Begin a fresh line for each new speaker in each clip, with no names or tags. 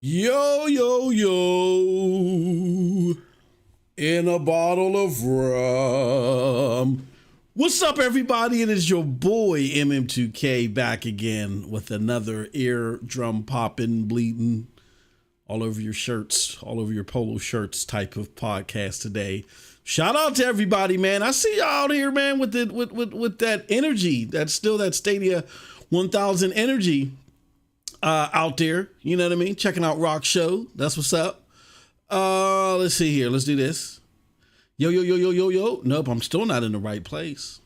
Yo, yo, yo, in a bottle of rum. What's up, everybody? It is your boy MM2K back again with another eardrum popping, bleeding all over your shirts, all over your polo shirts type of podcast today. Shout out to everybody, man. I see y'all out here, man, with that energy. That's still that Stadia 1000 energy. Out there, you know what I mean? Checking out Rock Show. That's what's up. Let's see here. Let's do this. Yo, yo, yo, yo, yo, yo. Nope, I'm still not in the right place.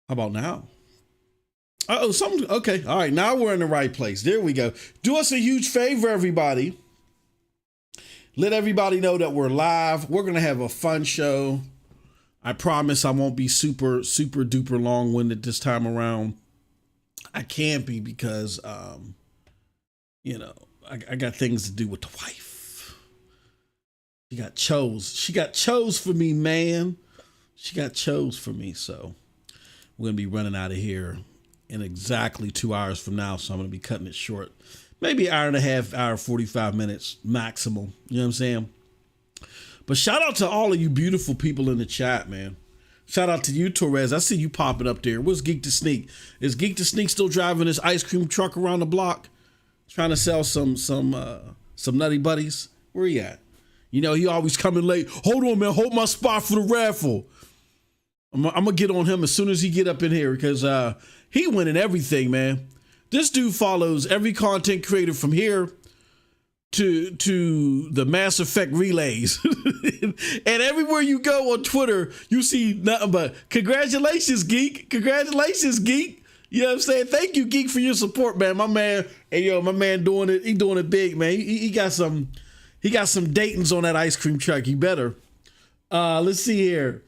How about now? Something. Okay. All right. Now we're in the right place. There we go. Do us a huge favor, everybody. Let everybody know that we're live. We're going to have a fun show. I promise I won't be super duper long-winded this time around. I can't be because, I got things to do with the wife. She got chose for me, man. She got chose for me. So we're going to be running out of here in exactly 2 hours from now. So I'm going to be cutting it short. Maybe an hour and a half, hour, 45 minutes maximum. You know what I'm saying? But shout out to all of you beautiful people in the chat, man. Shout out to you, Torres. I see you popping up there. What's Geek to Sneak? Is Geek to Sneak still driving his ice cream truck around the block, trying to sell some Nutty Buddies? Where he at? You know, he always coming late. Hold on, man. Hold my spot for the raffle. I'm gonna get on him as soon as he get up in here because he winning everything, man. This dude follows every content creator from here to the Mass Effect relays. And everywhere you go on Twitter, you see nothing but congratulations, Geek. Congratulations, Geek. You know what I'm saying? Thank you, Geek, for your support, man. My man, my man doing it. He doing it big, man. He got some Dayton's on that ice cream truck. He better. Let's see here.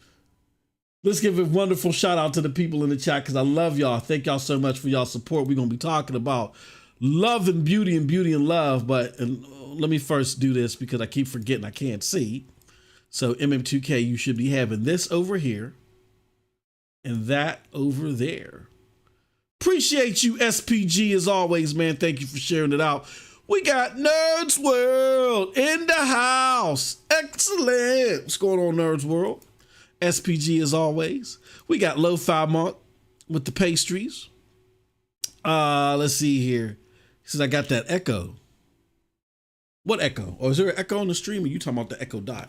Let's give a wonderful shout out to the people in the chat because I love y'all. Thank y'all so much for y'all support. We're going to be talking about love and beauty and love. But let me first do this because I keep forgetting I can't see. So MM2K, you should be having this over here and that over there. Appreciate you, SPG, as always, man. Thank you for sharing it out. We got Nerds World in the house. Excellent. What's going on, Nerds World? SPG, as always. We got Lo-Fi Monk with the pastries. Let's see here. He says, I got that echo. What echo? Or is there an echo on the stream? Or you talking about the Echo Dot?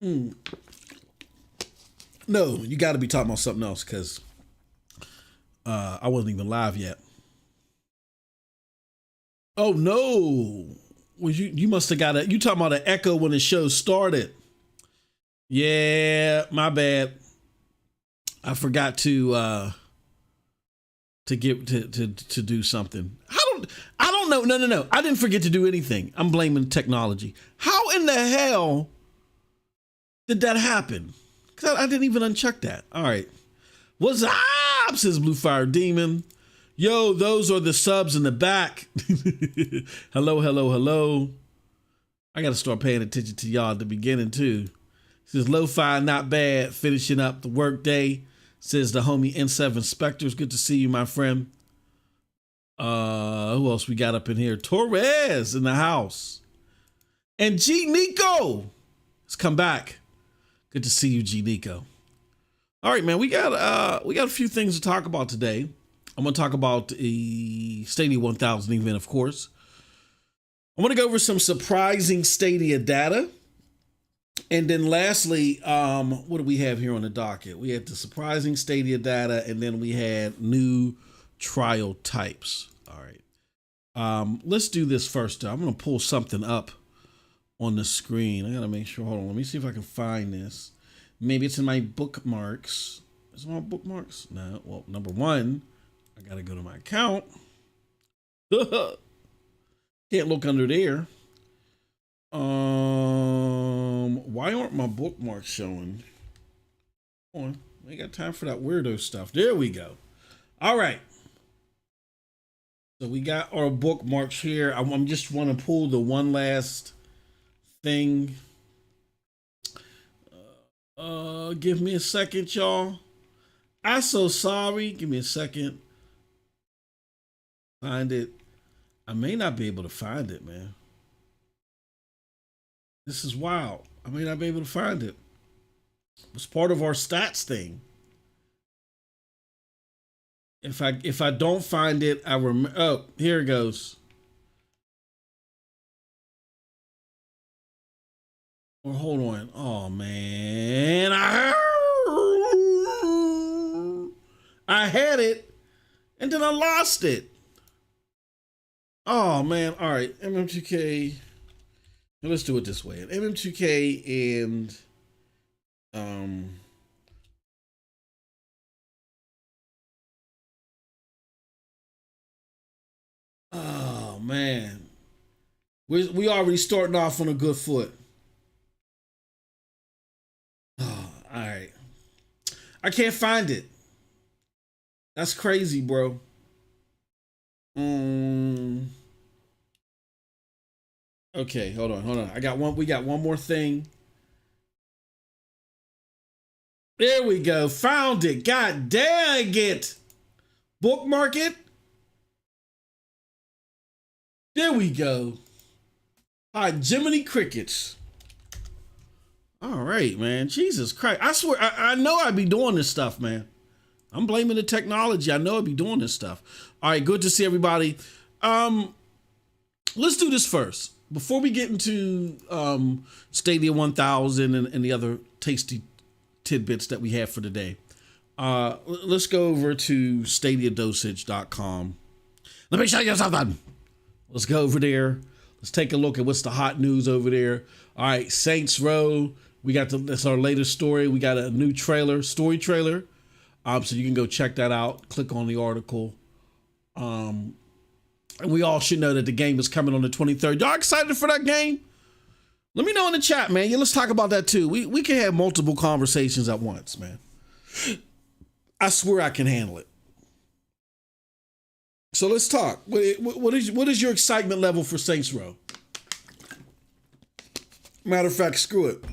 No, you got to be talking about something else because I wasn't even live yet. Oh no! Well, you must have got it. You talking about an echo when the show started? Yeah, my bad. I forgot to do something. I don't know. No. I didn't forget to do anything. I'm blaming technology. How in the hell did that happen? Because I didn't even uncheck that. All right. What's up, says Blue Fire Demon. Yo, those are the subs in the back. Hello. I got to start paying attention to y'all at the beginning, too. Says Lo-Fi, not bad. Finishing up the work day. Says the homie N7 Specters. Good to see you, my friend. Who else we got up in here? Torres in the house. And G Nico has come back. Good to see you, G Nico. All right, man. We got a few things to talk about today. I'm gonna talk about the Stadia 1000 event, of course. I'm gonna go over some surprising Stadia data. And then lastly, what do we have here on the docket? We had the surprising Stadia data, and then we had new trial types. All right. Let's do this first. I'm going to pull something up on the screen. I got to make sure. Hold on. Let me see if I can find this. Maybe it's in my bookmarks. Is it my bookmarks? No. Well, number one, I got to go to my account. Can't look under there. Why aren't my bookmarks showing? Hold on, I ain't got time for that weirdo stuff. There we go. All right. So we got our bookmarks here. I'm just want to pull the one last thing. Give me a second, y'all. I'm so sorry. Give me a second. Find it. I may not be able to find it, man. This is wild. I may not be able to find it. It's part of our stats thing. If I don't find it, I remember. Oh, here it goes. Well, hold on. Oh man, I had it, and then I lost it. Oh man. All right, MM2K. Let's do it this way. MM2K and oh man, we already starting off on a good foot. Oh, all right, I can't find it. That's crazy, bro. Okay, hold on. I got one. We got one more thing. There we go. Found it. God dang it. Bookmark it. There we go. All right, Jiminy Crickets. All right, man. Jesus Christ. I swear, I know I'd be doing this stuff, man. I'm blaming the technology. I know I'd be doing this stuff. All right, good to see everybody. Let's do this first. Before we get into Stadia1000 and the other tasty tidbits that we have for today, let's go over to StadiaDosage.com. Let me show you something. Let's go over there. Let's take a look at what's the hot news over there. All right, Saints Row. That's our latest story. We got a new story trailer. So you can go check that out. Click on the article. And we all should know that the game is coming on the 23rd. Y'all excited for that game? Let me know in the chat, man. Yeah, let's talk about that too. We can have multiple conversations at once, man. I swear I can handle it. So let's talk. What is your excitement level for Saints Row? Matter of fact, screw it.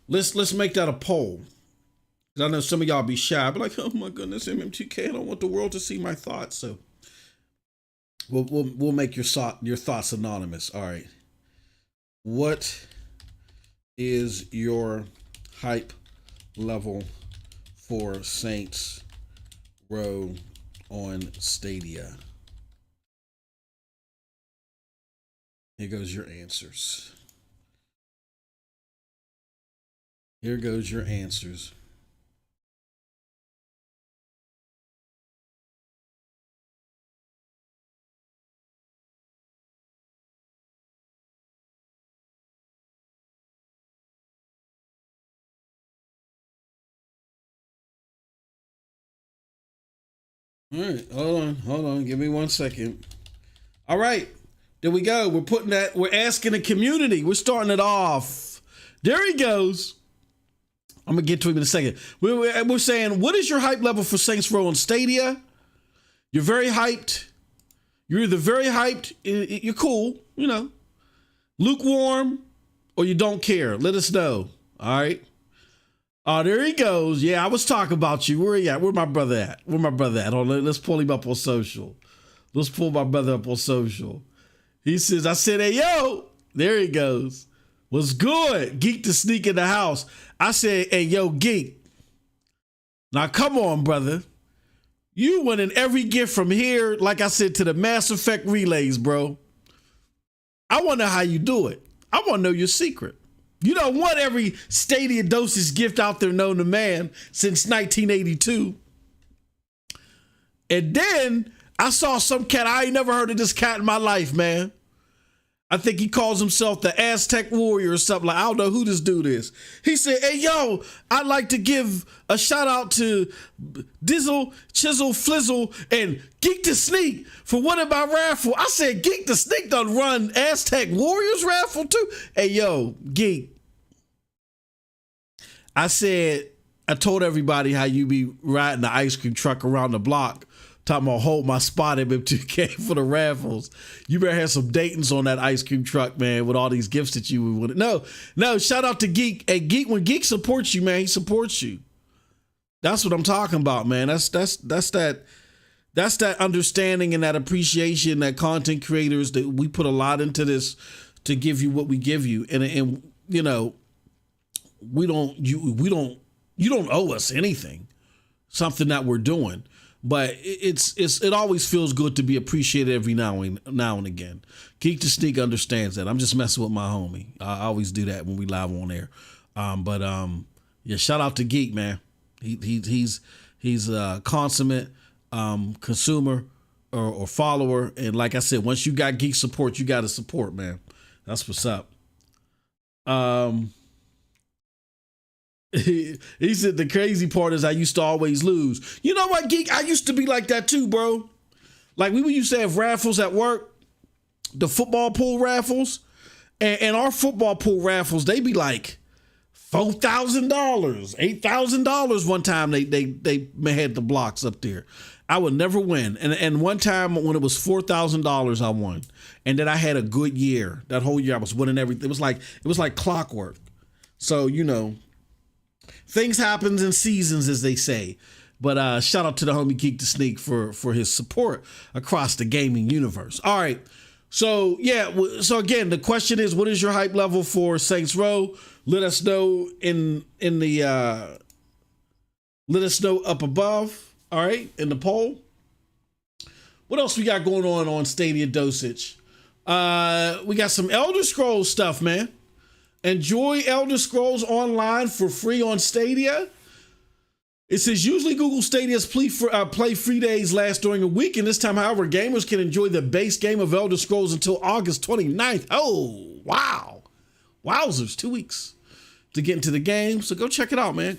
Let's make that a poll. I know some of y'all be shy, but like, oh my goodness, MM2K, I don't want the world to see my thoughts. So we'll make your thoughts anonymous. All right. What is your hype level for Saints Row on Stadia? Here goes your answers. Here goes your answers. All right, hold on. Give me 1 second. All right, there we go. We're asking the community. We're starting it off. There he goes. I'm gonna get to him in a second. We're saying, what is your hype level for Saints Row on Stadia? You're very hyped. You're either very hyped, you're cool, lukewarm, or you don't care. Let us know. All right. Oh, there he goes. Yeah, I was talking about you. Where he at? Where my brother at? Hold on, let's pull him up on social. Let's pull my brother up on social. He says, I said, hey, yo. There he goes. What's good? Geek to sneak in the house. I said, hey, yo, Geek. Now, come on, brother. You winning every gift from here, like I said, to the Mass Effect relays, bro. I want to know how you do it. I want to know your secret. You don't want every StadiaDosage gift out there known to man since 1982. And then I saw some cat. I ain't never heard of this cat in my life, man. I think he calls himself the Aztec Warrior or something. Like, I don't know who this dude is. He said, hey, yo, I'd like to give a shout out to Dizzle, Chisel, Flizzle, and Geek to Sneak for winning my raffle. I said, Geek to Sneak done run Aztec Warriors raffle too? Hey, yo, Geek. I told everybody how you be riding the ice cream truck around the block, talking about hold my spot at M2K for the raffles. You better have some Dayton's on that ice cream truck, man, with all these gifts that you would want. No, shout out to Geek. Hey, Geek, when Geek supports you, man, he supports you. That's what I'm talking about, man. That's that's that understanding and that appreciation that content creators, that we put a lot into this to give you what we give you. And you know, you don't owe us anything, something that we're doing, but it always feels good to be appreciated every now and again. Geek to Sneak understands that. I'm just messing with my homie. I always do that when we live on air. Yeah, shout out to Geek, man. He's a consummate consumer or follower, and like I said, once you got Geek support, you got to support, man. That's what's up. He said the crazy part is I used to always lose. You know what, Geek? I used to be like that too, bro. Like we used to have raffles at work, the football pool raffles, and our football pool raffles, they be like $4,000, $8,000. One time they had the blocks up there. I would never win. And one time when it was $4,000, I won. And then I had a good year. That whole year I was winning everything. It was like clockwork. So, you know, things happen in seasons, as they say. But shout out to the homie Geek to Sneak for his support across the gaming universe. All right. So, yeah. So, again, the question is, what is your hype level for Saints Row? Let us know let us know up above. All right, in the poll. What else we got going on Stadia Dosage? We got some Elder Scrolls stuff, man. Enjoy Elder Scrolls Online for free on Stadia. It says usually Google Stadia's play free days last during a week, and this time, however, gamers can enjoy the base game of Elder Scrolls until August 29th. Oh, wow. Wowzers, 2 weeks to get into the game. So go check it out, man.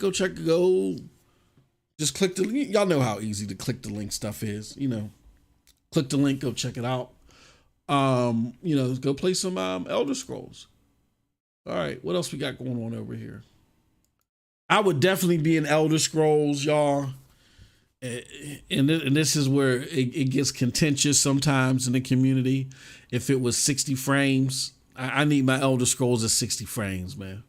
Just click the link. Y'all know how easy to click the link stuff is. You know, click the link, go check it out. You know, go play some Elder Scrolls. All right, what else we got going on over here? I would definitely be in Elder Scrolls, y'all. And this is where it gets contentious sometimes in the community. If it was 60 frames, I need my Elder Scrolls at 60 frames, man.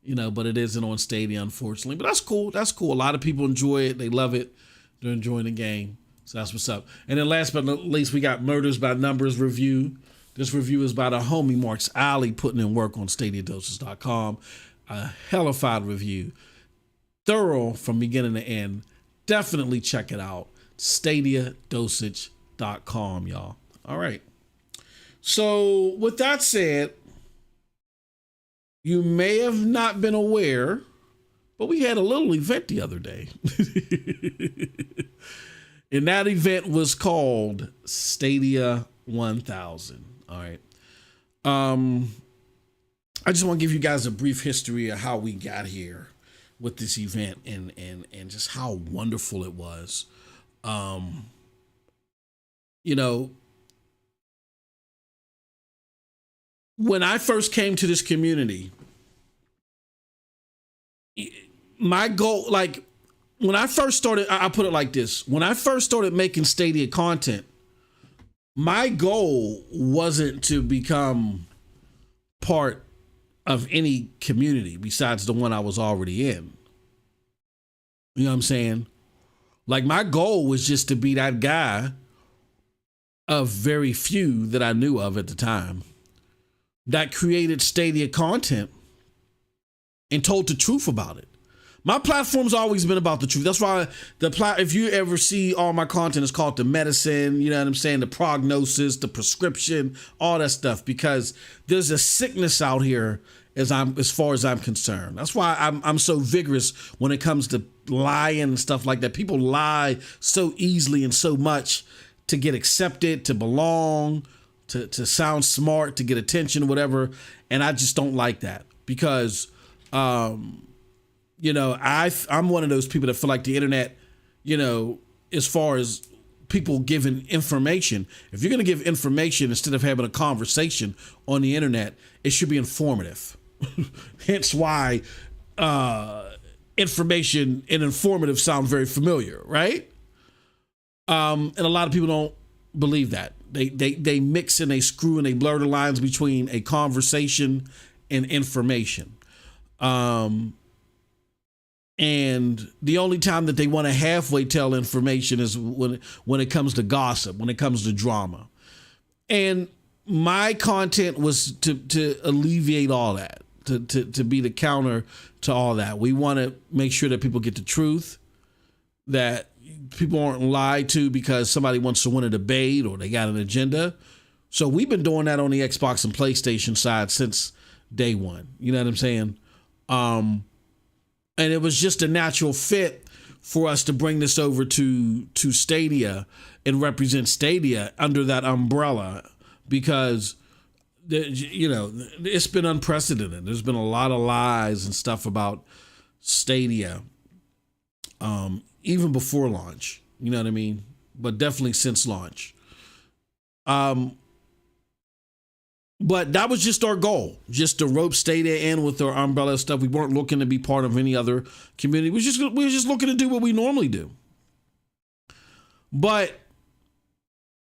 You know, but it isn't on Stadia, unfortunately. But that's cool. That's cool. A lot of people enjoy it. They love it. They're enjoying the game. So that's what's up. And then last but not least, we got Murders by Numbers review. This review is by the homie Marks Alley, putting in work on StadiaDosage.com. A hellified review. Thorough from beginning to end. Definitely check it out. StadiaDosage.com, y'all. All right. So with that said, you may have not been aware, but we had a little event the other day. And that event was called Stadia 1000. All right. I just want to give you guys a brief history of how we got here with this event and just how wonderful it was. You know, when I first came to this community, my goal, like when I first started, I put it like this. When I first started making Stadia content, my goal wasn't to become part of any community besides the one I was already in. You know what I'm saying? Like my goal was just to be that guy of very few that I knew of at the time that created Stadia content and told the truth about it. My platform's always been about the truth. That's why if you ever see all my content, it's called the medicine, you know what I'm saying? The prognosis, the prescription, all that stuff, because there's a sickness out here as far as I'm concerned. That's why I'm so vigorous when it comes to lying and stuff like that. People lie so easily and so much to get accepted, to belong, to sound smart, to get attention, whatever. And I just don't like that because, you know, I'm one of those people that feel like the internet, you know, as far as people giving information, if you're going to give information instead of having a conversation on the internet, it should be informative. Hence why information and informative sound very familiar, right? And a lot of people don't believe that. They mix and they screw and they blur the lines between a conversation and information. And And the only time that they want to halfway tell information is when it comes to gossip, when it comes to drama. And my content was to alleviate all that, to be the counter to all that. We want to make sure that people get the truth, that people aren't lied to because somebody wants to win a debate or they got an agenda. So we've been doing that on the Xbox and PlayStation side since day one. You know what I'm saying? And it was just a natural fit for us to bring this over to Stadia and represent Stadia under that umbrella, because it's been unprecedented. There's been a lot of lies and stuff about Stadia, even before launch. You know what I mean? But definitely since launch. But that was just our goal, just to rope Stadia in with our umbrella stuff. We weren't looking to be part of any other community. We were just looking to do what we normally do.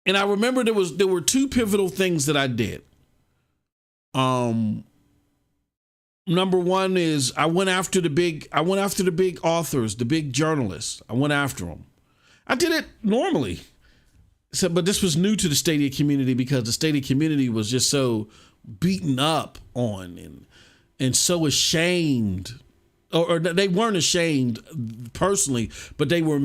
And I remember there were two pivotal things that I did. Number one is I went after the big authors, the big journalists. I went after them. I did it normally. So, but this was new to the Stadia community because the Stadia community was just so beaten up on and so ashamed, or they weren't ashamed personally, but they were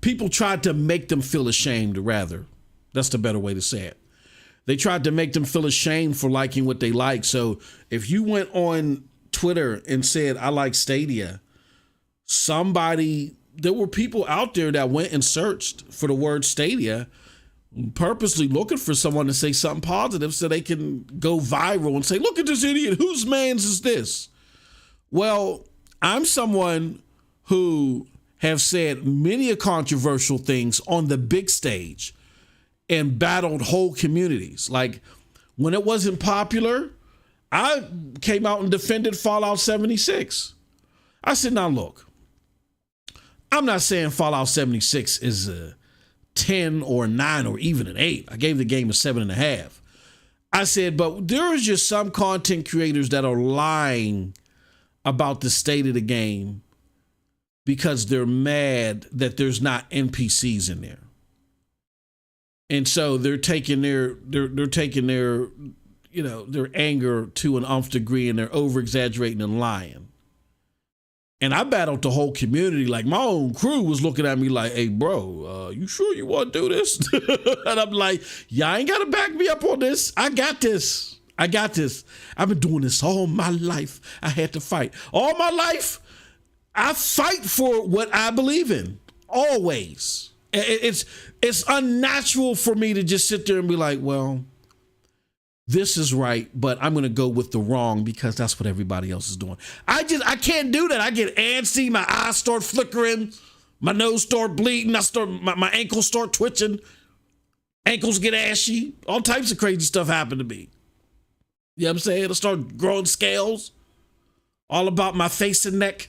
people tried to make them feel ashamed, rather. That's the better way to say it. They tried to make them feel ashamed for liking what they like. So if you went on Twitter and said, I like Stadia, there were people out there that went and searched for the word Stadia, purposely looking for someone to say something positive so they can go viral and say, look at this idiot, whose man's is this? Well, I'm someone who have said many controversial things on the big stage and battled whole communities. Like when it wasn't popular, I came out and defended Fallout 76. I said, now look, I'm not saying Fallout 76 is a 10 or a 9 or even an 8. I gave the game a 7.5. I said, but there is just some content creators that are lying about the state of the game because they're mad that there's not NPCs in there. And so they're taking their anger to an nth degree, and they're over exaggerating and lying. And I battled the whole community. Like my own crew was looking at me like, hey, bro, you sure you want to do this? And I'm like, y'all ain't got to back me up on this. I got this. I've been doing this all my life. I had to fight. All my life, I fight for what I believe in. Always. It's unnatural for me to just sit there and be like, well, this is right, but I'm going to go with the wrong because that's what everybody else is doing. I can't do that. I get antsy. My eyes start flickering. My nose start bleeding. My ankles start twitching. Ankles get ashy. All types of crazy stuff happen to me. You know what I'm saying? I start growing scales all about my face and neck.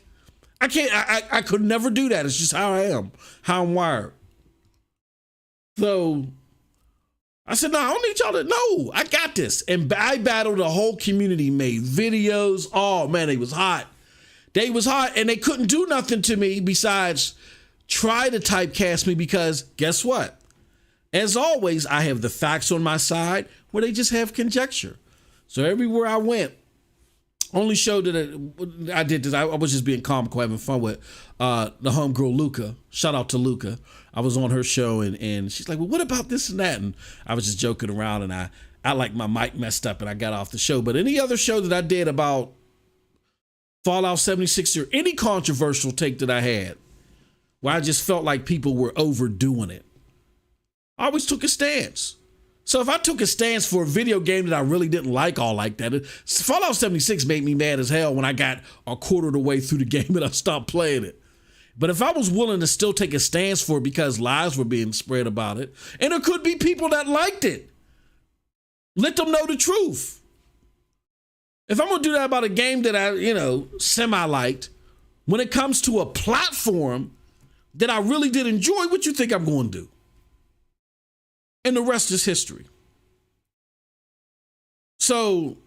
I could never do that. It's just how I am, how I'm wired. So I said, no, I don't need y'all to know. I got this. And I battled the whole community, made videos. Oh, man, they was hot. And they couldn't do nothing to me besides try to typecast me because guess what? As always, I have the facts on my side where they just have conjecture. So everywhere I went, only show that I did this, I was just being comical, having fun with the homegirl Luca. Shout out to Luca. I was on her show and she's like, well, what about this and that? And I was just joking around and I like my mic messed up and I got off the show. But any other show that I did about Fallout 76 or any controversial take that I had where I just felt like people were overdoing it, I always took a stance. So if I took a stance for a video game that I really didn't like all like that, Fallout 76 made me mad as hell when I got a quarter of the way through the game and I stopped playing it. But if I was willing to still take a stance for it because lies were being spread about it, and there could be people that liked it, let them know the truth. If I'm going to do that about a game that I, semi-liked, when it comes to a platform that I really did enjoy, what you think I'm going to do? And the rest is history. So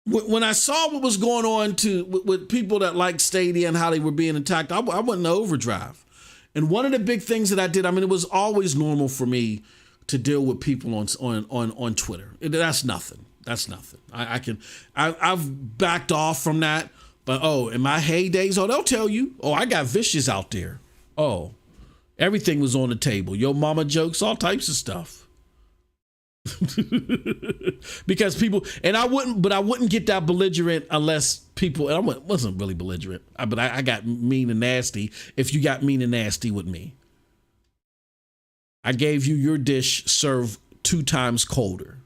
when I saw what was going on with people that like Stadia and how they were being attacked, I went in overdrive. And one of the big things that I did, I mean, it was always normal for me to deal with people on Twitter. That's nothing. That's nothing. I've backed off from that. But in my heydays, they'll tell you, I got vicious out there. Everything was on the table. Yo mama jokes, all types of stuff. Because people, and I wouldn't get that belligerent unless people, and I wasn't really belligerent, but I got mean and nasty if you got mean and nasty with me. I gave you your dish served 2 times colder.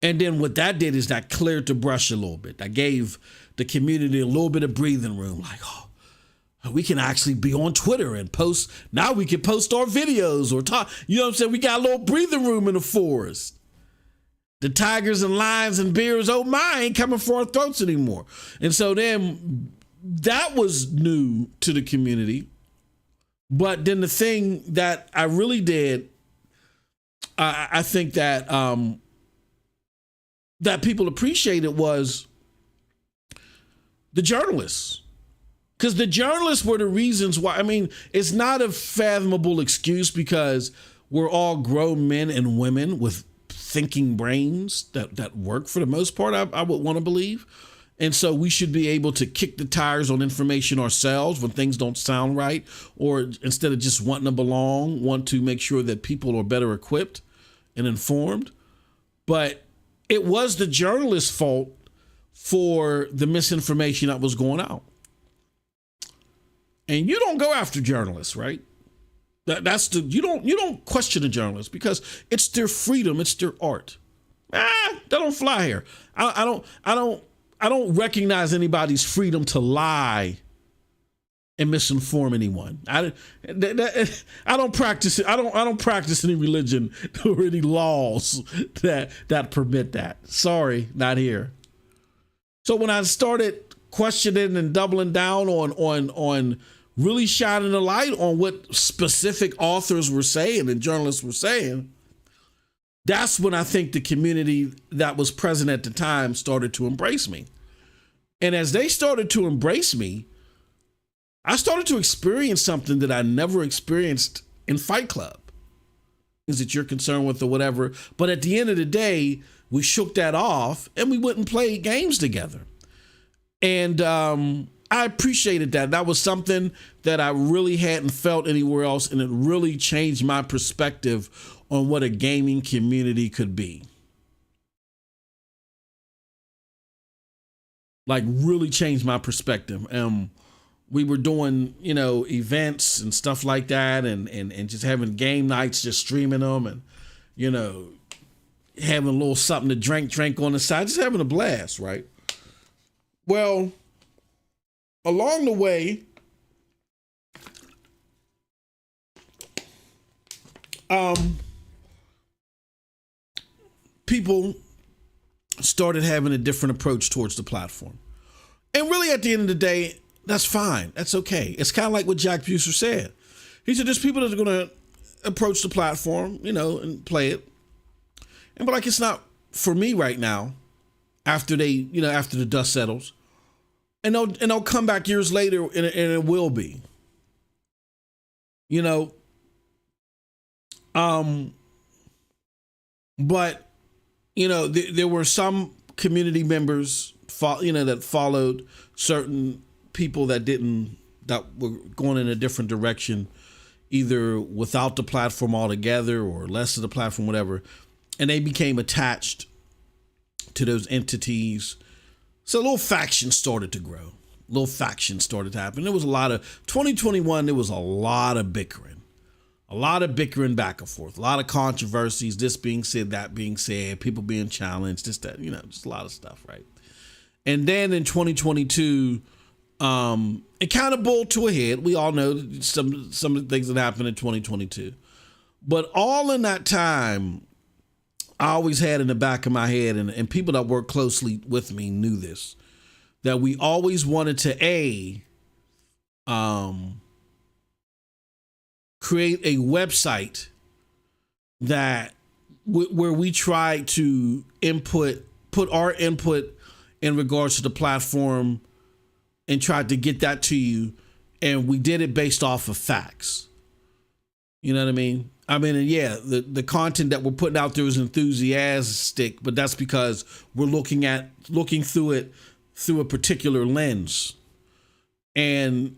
And then what that did is that cleared the brush a little bit. I gave the community a little bit of breathing room, like, we can actually be on Twitter and post. Now we can post our videos or talk. You know what I'm saying? We got a little breathing room in the forest. The tigers and lions and bears, ain't coming for our throats anymore. And so then that was new to the community. But then the thing that I really did, I think that that people appreciated was the journalists. Because the journalists were the reasons why. I mean, it's not a fathomable excuse because we're all grown men and women with thinking brains that work for the most part, I would want to believe. And so we should be able to kick the tires on information ourselves when things don't sound right, or instead of just wanting to belong, want to make sure that people are better equipped and informed. But it was the journalist's fault for the misinformation that was going out. And you don't go after journalists, right? You don't question a journalist because it's their freedom, it's their art. That don't fly here. I don't recognize anybody's freedom to lie and misinform anyone. I don't practice it. I don't practice any religion or any laws that permit that. Sorry, not here. So when I started questioning and doubling down on really shining a light on what specific authors were saying and journalists were saying, that's when I think the community that was present at the time started to embrace me. And as they started to embrace me, I started to experience something that I never experienced in Fight Club. Is that you're concerned with or whatever. But at the end of the day, we shook that off and we wouldn't play games together. And I appreciated that. That was something that I really hadn't felt anywhere else. And it really changed my perspective on what a gaming community could be. Like really changed my perspective. We were doing, events and stuff like that and just having game nights, just streaming them and, having a little something to drink on the side, just having a blast, right? Well, along the way, people started having a different approach towards the platform. And really at the end of the day, that's fine. That's okay. It's kind of like what Jack Buser said. He said there's people that are going to approach the platform, and play it. And but like it's not for me right now after after the dust settles. And they'll come back years later and it will be. But there were some community members that followed certain people that were going in a different direction, either without the platform altogether or less of the platform, whatever. And they became attached to those entities. So a little faction started to grow. Little faction started to happen. There was 2021, there was a lot of bickering. A lot of bickering back and forth. A lot of controversies, this being said, that being said, people being challenged, this, that, just a lot of stuff, right? And then in 2022, it kind of boiled to a head. We all know some of the things that happened in 2022. But all in that time, I always had in the back of my head, and people that work closely with me knew this, that we always wanted to create a website that where we try to put our input in regards to the platform and tried to get that to you. And we did it based off of facts. You know what I mean? I mean, yeah, the content that we're putting out there is enthusiastic, but that's because we're looking through it through a particular lens. And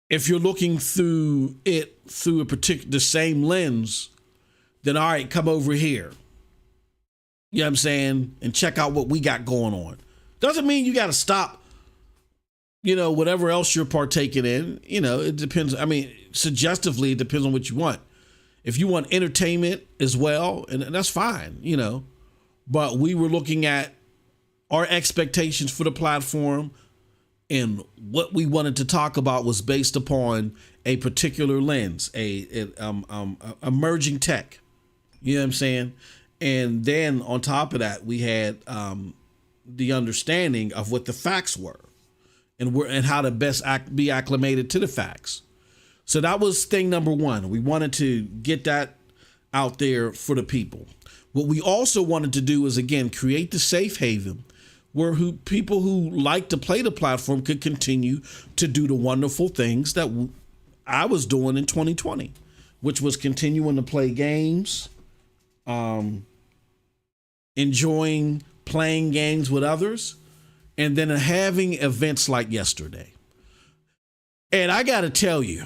if you're looking through it through the same lens, then all right, come over here. You know what I'm saying? And check out what we got going on. Doesn't mean you got to stop, whatever else you're partaking in. It depends. I mean, suggestively, it depends on what you want. If you want entertainment as well, and that's fine, But we were looking at our expectations for the platform, and what we wanted to talk about was based upon a particular lens, emerging tech. You know what I'm saying? And then on top of that, we had the understanding of what the facts were, and how to best be acclimated to the facts. So that was thing number one. We wanted to get that out there for the people. What we also wanted to do is, again, create the safe haven where people who like to play the platform could continue to do the wonderful things that I was doing in 2020, which was continuing to play games, enjoying playing games with others, and then having events like yesterday. And I got to tell you,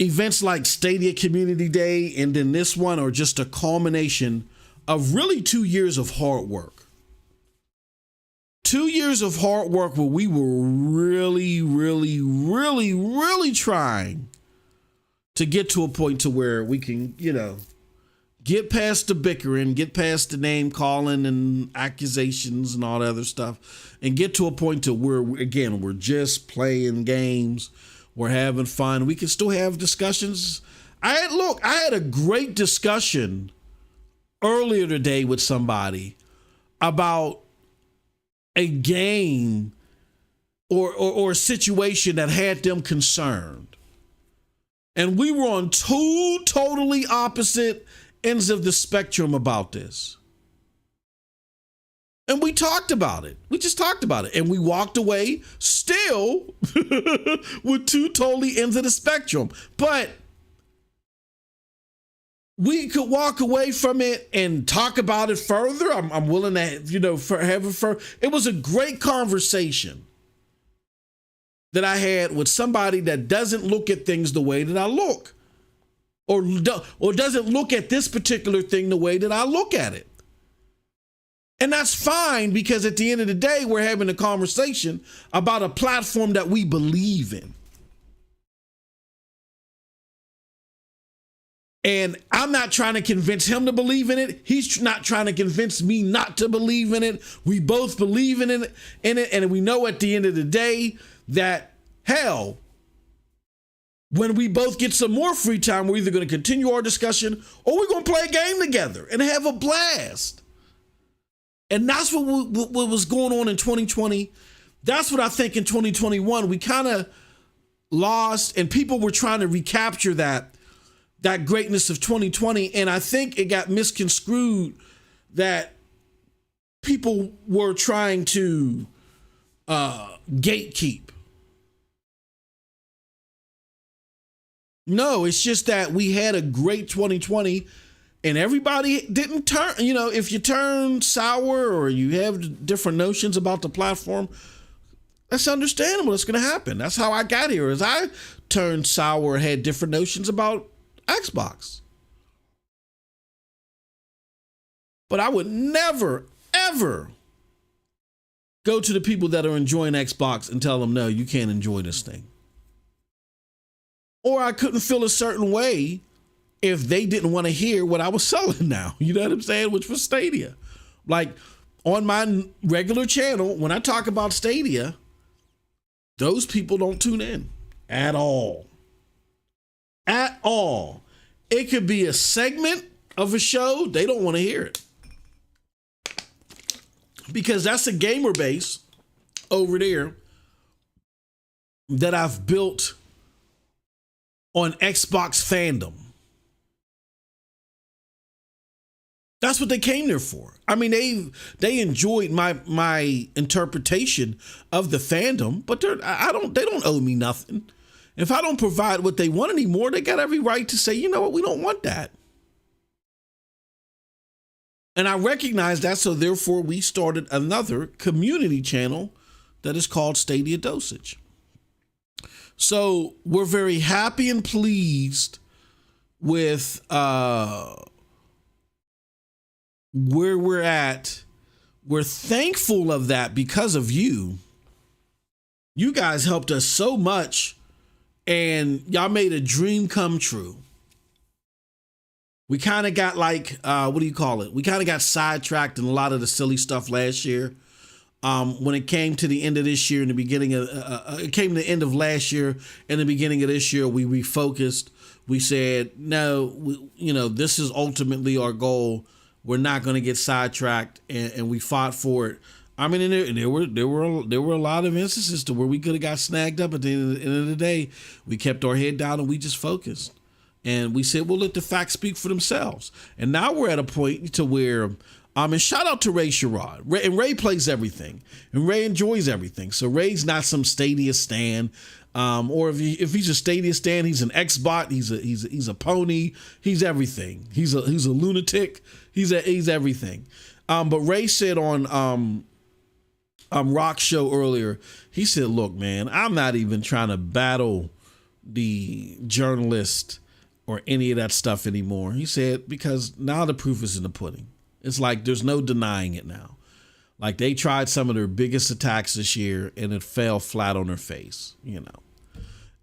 events like Stadia Community Day and then this one are just a culmination of really 2 years of hard work. 2 years of hard work where we were really, really, really, really trying to get to a point to where we can, get past the bickering, get past the name calling and accusations and all that other stuff, and get to a point to where, again, we're just playing games. We're having fun. We can still have discussions. I had a great discussion earlier today with somebody about a game or a situation that had them concerned. And we were on two totally opposite ends of the spectrum about this. And we talked about it. We just talked about it. And we walked away still with two totally ends of the spectrum. But we could walk away from it and talk about it further. I'm willing to, have it further. It was a great conversation that I had with somebody that doesn't look at things the way that I look, or doesn't look at this particular thing the way that I look at it. And that's fine, because at the end of the day, we're having a conversation about a platform that we believe in. And I'm not trying to convince him to believe in it. He's not trying to convince me not to believe in it. We both believe in it. And we know at the end of the day that, hell, when we both get some more free time, we're either going to continue our discussion or we're going to play a game together and have a blast. And that's what was going on in 2020. That's what I think in 2021 we kind of lost, and people were trying to recapture that greatness of 2020. And I think it got misconstrued that people were trying to gatekeep. No, it's just that we had a great 2020. And everybody didn't turn, if you turn sour or you have different notions about the platform, that's understandable. It's going to happen. That's how I got here, is I turned sour, had different notions about Xbox. But I would never, ever go to the people that are enjoying Xbox and tell them, no, you can't enjoy this thing. Or I couldn't feel a certain way if they didn't want to hear what I was selling now, you know what I'm saying? Which was Stadia. Like on my regular channel, when I talk about Stadia, those people don't tune in at all. At all. It could be a segment of a show. They don't want to hear it. Because that's a gamer base over there that I've built on Xbox fandom. That's what they came there for. I mean, they enjoyed my interpretation of the fandom, but they don't owe me nothing. If I don't provide what they want anymore, they got every right to say, you know what, we don't want that. And I recognize that, so therefore we started another community channel that is called StadiaDosage. So we're very happy and pleased with where we're at. We're thankful of that because of you. You guys helped us so much, and y'all made a dream come true. We kind of got like, what do you call it? We kind of got sidetracked in a lot of the silly stuff last year. When it came to the end of this year and the beginning of, it came to the end of last year and the beginning of this year, we refocused. We said, no, this is ultimately our goal. We're not going to get sidetracked, and we fought for it. I mean, and there were a lot of instances to where we could have got snagged up. At the end of the day, we kept our head down and we just focused. And we said, we'll let the facts speak for themselves. And now we're at a point to where, and shout out to Ray Sherrod. Ray plays everything, and Ray enjoys everything. So Ray's not some Stadia stan, or if he's a Stadia stan, he's an Xbot. He's a pony. He's everything. He's a lunatic. He's everything. But Ray said on Rock's show earlier, he said, "Look, man, I'm not even trying to battle the journalist or any of that stuff anymore." He said, because now the proof is in the pudding. It's like there's no denying it now. Like they tried some of their biggest attacks this year and it fell flat on their face,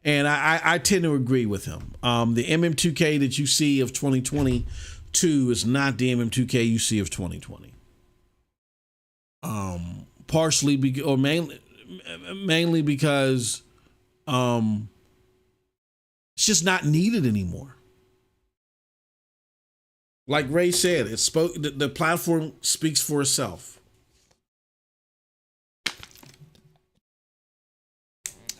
And I tend to agree with him. The MM2K that you see of 2022 is not the MM2K you see of 2020. Partially mainly because it's just not needed anymore. Like Ray said, the platform speaks for itself.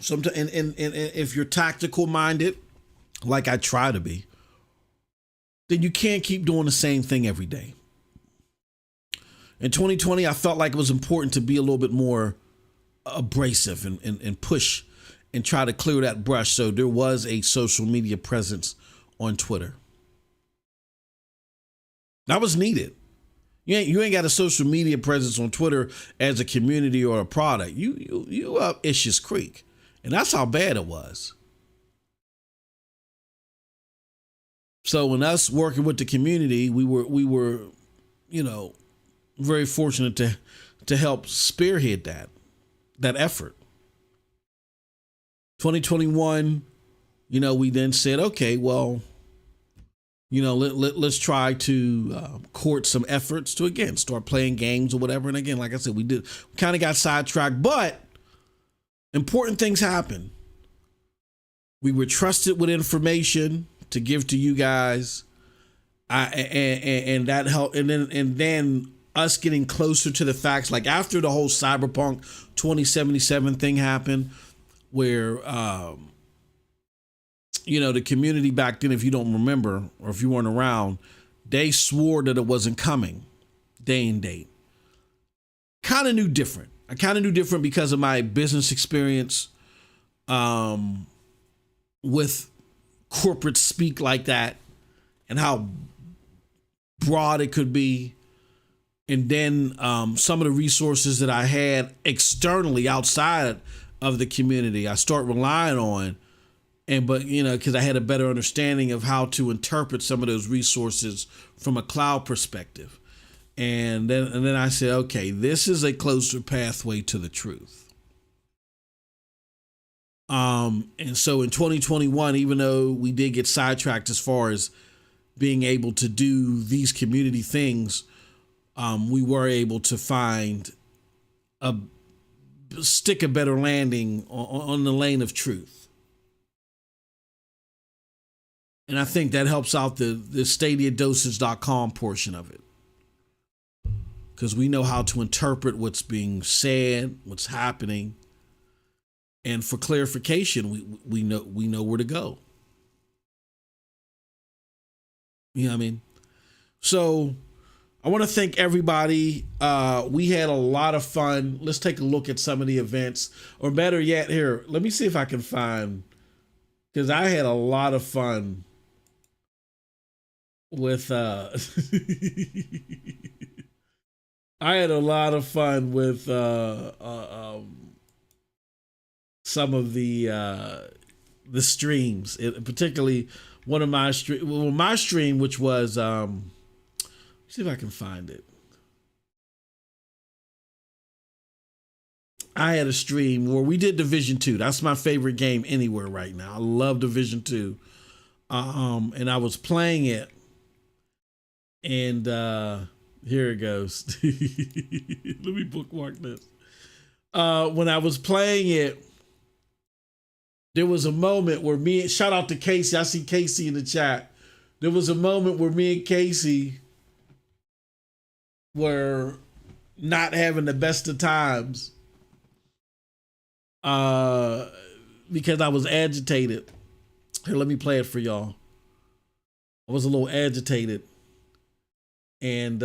Sometimes, and if you're tactical minded, like I try to be, then you can't keep doing the same thing every day. In 2020, I felt like it was important to be a little bit more abrasive and push and try to clear that brush. So there was a social media presence on Twitter. That was needed. You ain't got a social media presence on Twitter as a community or a product. You up Issues Creek. And that's how bad it was. So when us working with the community, we were, very fortunate to help spearhead that effort. 2021, we then said, okay, well, let's try to court some efforts to, again, start playing games or whatever. And again, like I said, we kind of got sidetracked, but important things happen. We were trusted with information to give to you guys. And that helped. And then us getting closer to the facts, like after the whole Cyberpunk 2077 thing happened, where, the community back then, if you don't remember, or if you weren't around, they swore that it wasn't coming day and date. Kind of knew different. I kind of knew different because of my business experience with corporate speak like that and how broad it could be. And then some of the resources that I had externally outside of the community, I start relying on. But because I had a better understanding of how to interpret some of those resources from a cloud perspective. And then I said, okay, this is a closer pathway to the truth. And so in 2021, even though we did get sidetracked as far as being able to do these community things, we were able to stick a better landing on the lane of truth. And I think that helps out the StadiaDosage.com portion of it. Because we know how to interpret what's being said, what's happening. And for clarification, we know where to go. You know what I mean? So I want to thank everybody. We had a lot of fun. Let's take a look at some of the events, or better yet, here, let me see if I can find, because I had a lot of fun with I had a lot of fun with some of the streams, particularly one of my stream, which was see if I can find it. I had a stream where we did Division 2. That's my favorite game anywhere right now. I love Division 2. And I was playing it, and here it goes. Let me bookmark this. When I was playing it, there was a moment where shout out to Casey. I see Casey in the chat. There was a moment where me and Casey were not having the best of times because I was agitated. Here, let me play it for y'all. I was a little agitated, and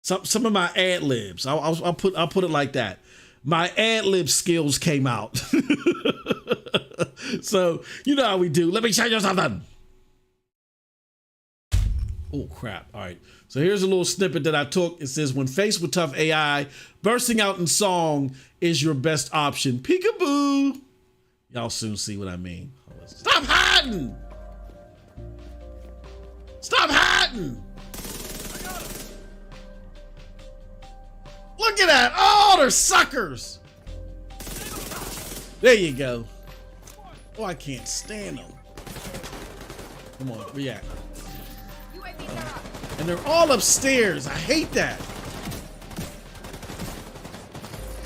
some of my ad libs. I'll put it like that. My ad lib skills came out. So you know how we do. Let me show you something. Oh, crap. All right. So here's a little snippet that I took. It says, when faced with tough AI, bursting out in song is your best option. Peekaboo. Y'all soon see what I mean. Stop hiding. Stop hiding. Look at that. Oh, they're suckers. There you go. Oh, I can't stand them. Come on, react. And they're all upstairs. I hate that.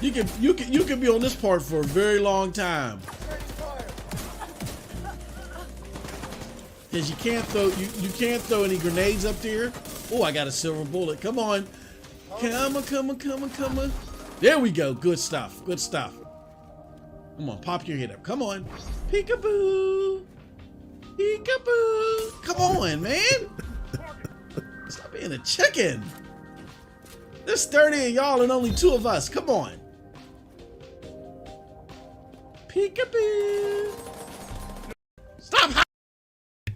You can be on this part for a very long time. Because you can't throw any grenades up there. Oh, I got a silver bullet. Come on. Come on. There we go. Good stuff. Good stuff. Come on, pop your head up. Come on. Peekaboo. Peekaboo. Come on, man. Stop being a chicken. There's 30 of y'all and only 2 of us. Come on. Peekaboo. Stop.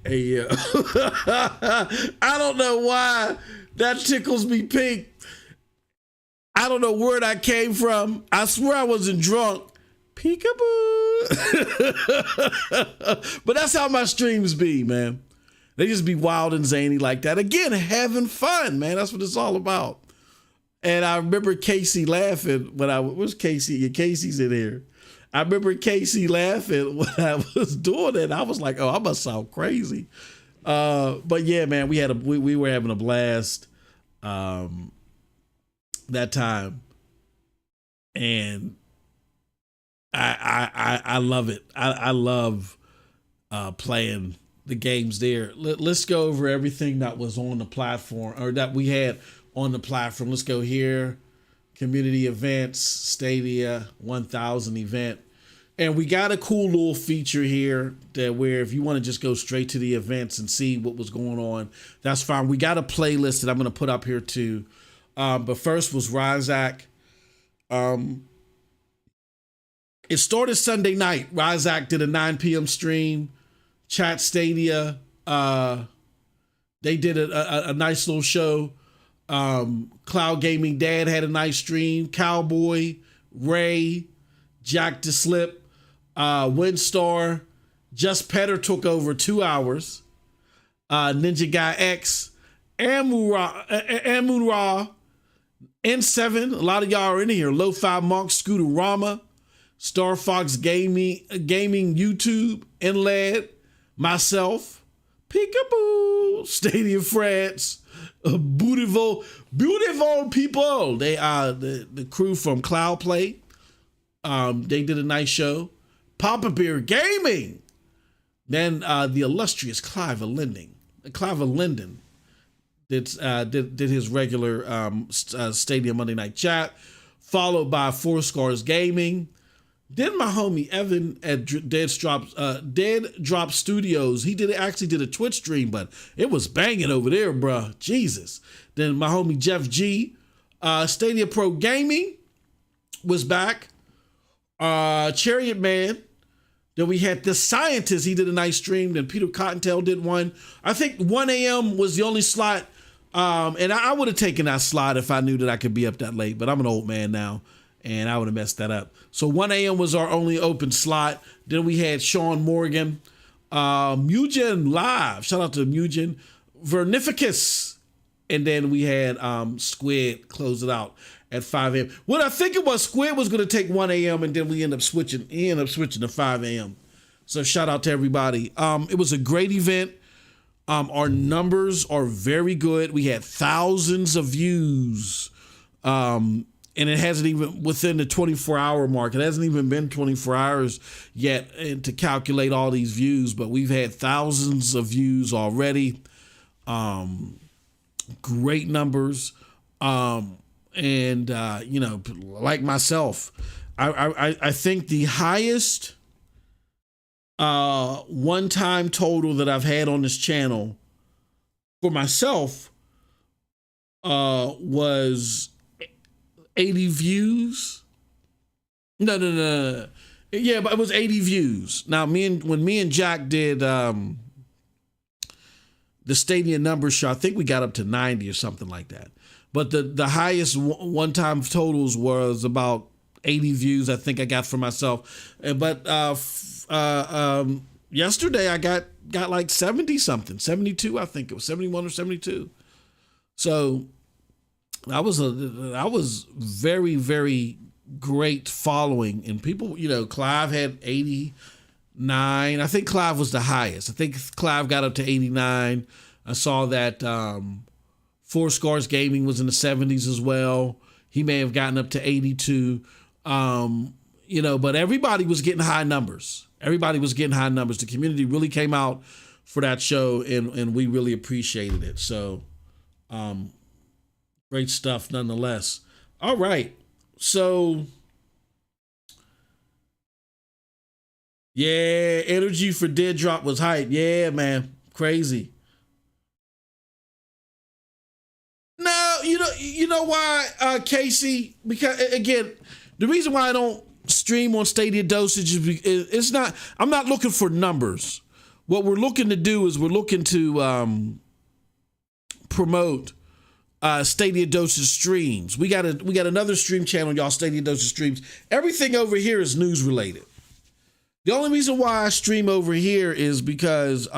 Hey, I don't know why that tickles me pink. I don't know where that came from. I swear I wasn't drunk. Peekaboo. But that's how my streams be, man. They just be wild and zany like that. Again, having fun, man. That's what it's all about. And I remember Casey laughing when where's Casey? Yeah, Casey's in here. I remember Casey laughing when I was doing it. I was like, oh, I must sound crazy. But yeah, man, we were having a blast that time. And I love it. I love playing the games there. Let's go over everything that was on the platform, or that we had on the platform. Let's go here. Community events, Stadia 1000 event. And we got a cool little feature here that where if you want to just go straight to the events and see what was going on, that's fine. We got a playlist that I'm going to put up here too. But first was Ryzak. It started Sunday night. Ryzak did a 9 p.m. stream. Chat Stadia. They did a nice little show. Cloud Gaming Dad had a nice stream. Cowboy, Ray, Jack the Slip, Windstar, Just Petter took over 2 hours. Ninja Guy X, Amunra, N7. A lot of y'all are in here. Lo-Fi Monk, Scooter Rama, Star Fox Gaming YouTube, Inled, myself, Peekaboo, Stadia France, beautiful people. They are the crew from Cloud Play. They did a nice show. Papa Bear Gaming. Then the illustrious Clive Linden did his regular Stadia Monday Night Chat, followed by Four Scars Gaming. Then my homie Evan at Dead Drop Studios, he actually did a Twitch stream, but it was banging over there, bruh. Jesus. Then my homie Jeff G, Stadia Pro Gaming was back. Chariot Man. Then we had The Scientist. He did a nice stream. Then Peter Cottontail did one. I think 1 a.m. was the only slot. And I would have taken that slot if I knew that I could be up that late. But I'm an old man now, and I would have messed that up. So 1 a.m. was our only open slot. Then we had Sean Morgan. Mugen Live. Shout out to Mugen. Vernificus. And then we had Squid close it out at 5 a.m. What I think it was, Squid was going to take 1 a.m. and then we end up switching to 5 a.m. So shout out to everybody. It was a great event. Our numbers are very good. We had thousands of views. And it hasn't even, within the 24-hour mark, it hasn't even been 24 hours yet to calculate all these views, but we've had thousands of views already. Great numbers. And like myself, I think the highest one-time total that I've had on this channel for myself was 80 views. No. Yeah, but it was 80 views. Now, when me and Jack did the Stadia numbers show, I think we got up to 90 or something like that. But the highest one-time totals was about 80 views, I think I got for myself. But yesterday I got like 70 something, 72, I think it was 71 or 72. So I was very, very great following, and people, Clive had 89. I think Clive was the highest. I think Clive got up to 89. I saw that Four Scars Gaming was in the 70s as well. He may have gotten up to 82. But everybody was getting high numbers. The community really came out for that show, and we really appreciated it. So, great stuff nonetheless. All right. So, yeah, energy for Dead Drop was hype. Yeah, man. Crazy. No, you know why, Casey? Because, again, the reason why I don't stream on StadiaDosage is I'm not looking for numbers. What we're looking to do is we're looking to promote StadiaDosage streams. We got another stream channel, y'all, StadiaDosage streams. Everything over here is news related. The only reason why I stream over here is because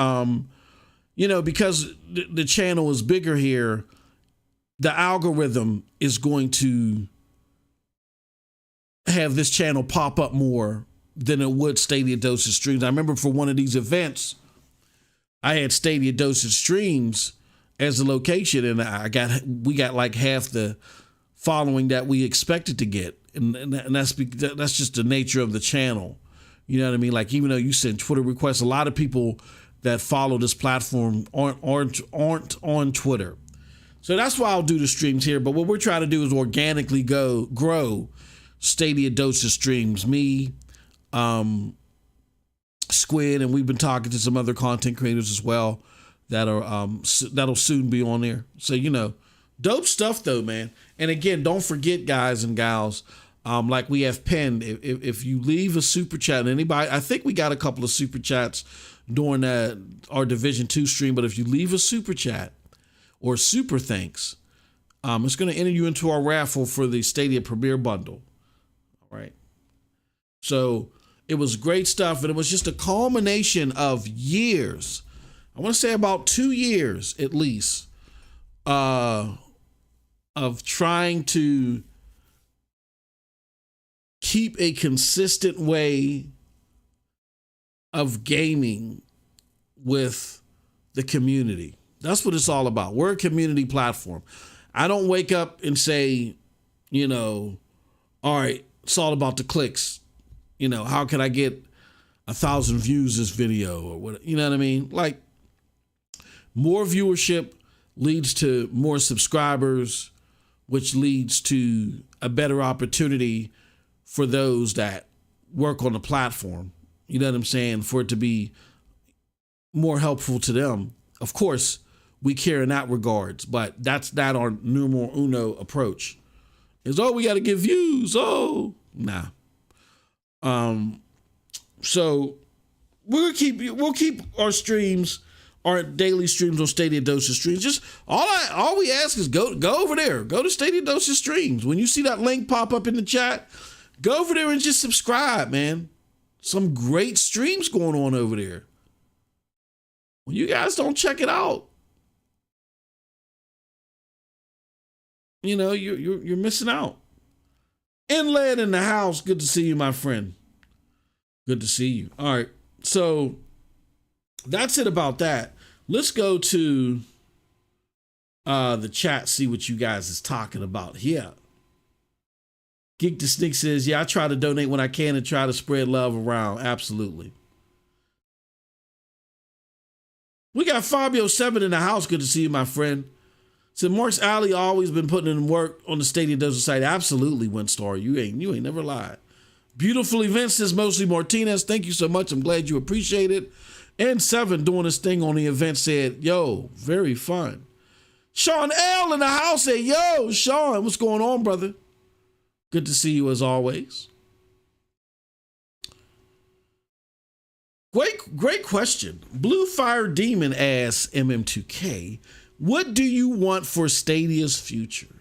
because the channel is bigger here, the algorithm is going to have this channel pop up more than it would StadiaDosage streams. I remember for one of these events, I had StadiaDosage streams as a location, and we got like half the following that we expected to get, and that's just the nature of the channel. You know what I mean? Like, even though you send Twitter requests, a lot of people that follow this platform aren't on Twitter. So that's why I'll do the streams here. But what we're trying to do is organically grow StadiaDosage streams. Me, Squid, and we've been talking to some other content creators as well that are that'll soon be on there. So, dope stuff though, man. And again, don't forget, guys and gals, like we have pinned, if you leave a super chat, anybody, I think we got a couple of super chats during our Division 2 stream, but if you leave a super chat or super thanks, it's going to enter you into our raffle for the Stadia Premier Bundle. All right. So it was great stuff, and it was just a culmination of years. I want to say about 2 years at least of trying to keep a consistent way of gaming with the community. That's what it's all about. We're a community platform. I don't wake up and say, all right, it's all about the clicks. How can I get 1,000 views this video or what? You know what I mean? Like, more viewership leads to more subscribers, which leads to a better opportunity for those that work on the platform. You know what I'm saying? For it to be more helpful to them. Of course, we care in that regards, but that's not our numero uno approach. Is, oh, we got to get views. Oh, nah. So we'll keep our streams, our daily streams on StadiaDosage streams. Just all we ask is go over there. Go to StadiaDosage streams. When you see that link pop up in the chat, go over there and just subscribe, man. Some great streams going on over there. When you guys don't check it out, you know, you're missing out. Inland in the house. Good to see you, my friend. Good to see you. All right. So that's it about that. Let's go to the chat, see what you guys is talking about here. Geek the Sneak says, yeah, I try to donate when I can and try to spread love around. Absolutely. We got Fabio7 in the house. Good to see you, my friend. So Mark's Alley always been putting in work on the StadiaDosage site. Absolutely, Winstar. You ain't never lied. Beautiful events, says Mostly Martinez. Thank you so much. I'm glad you appreciate it. And 7 doing his thing on the event said, yo, very fun. Sean L in the house said, yo, Sean, what's going on, brother? Good to see you as always. Great question. Blue Fire Demon asks MM2K, what do you want for Stadia's future?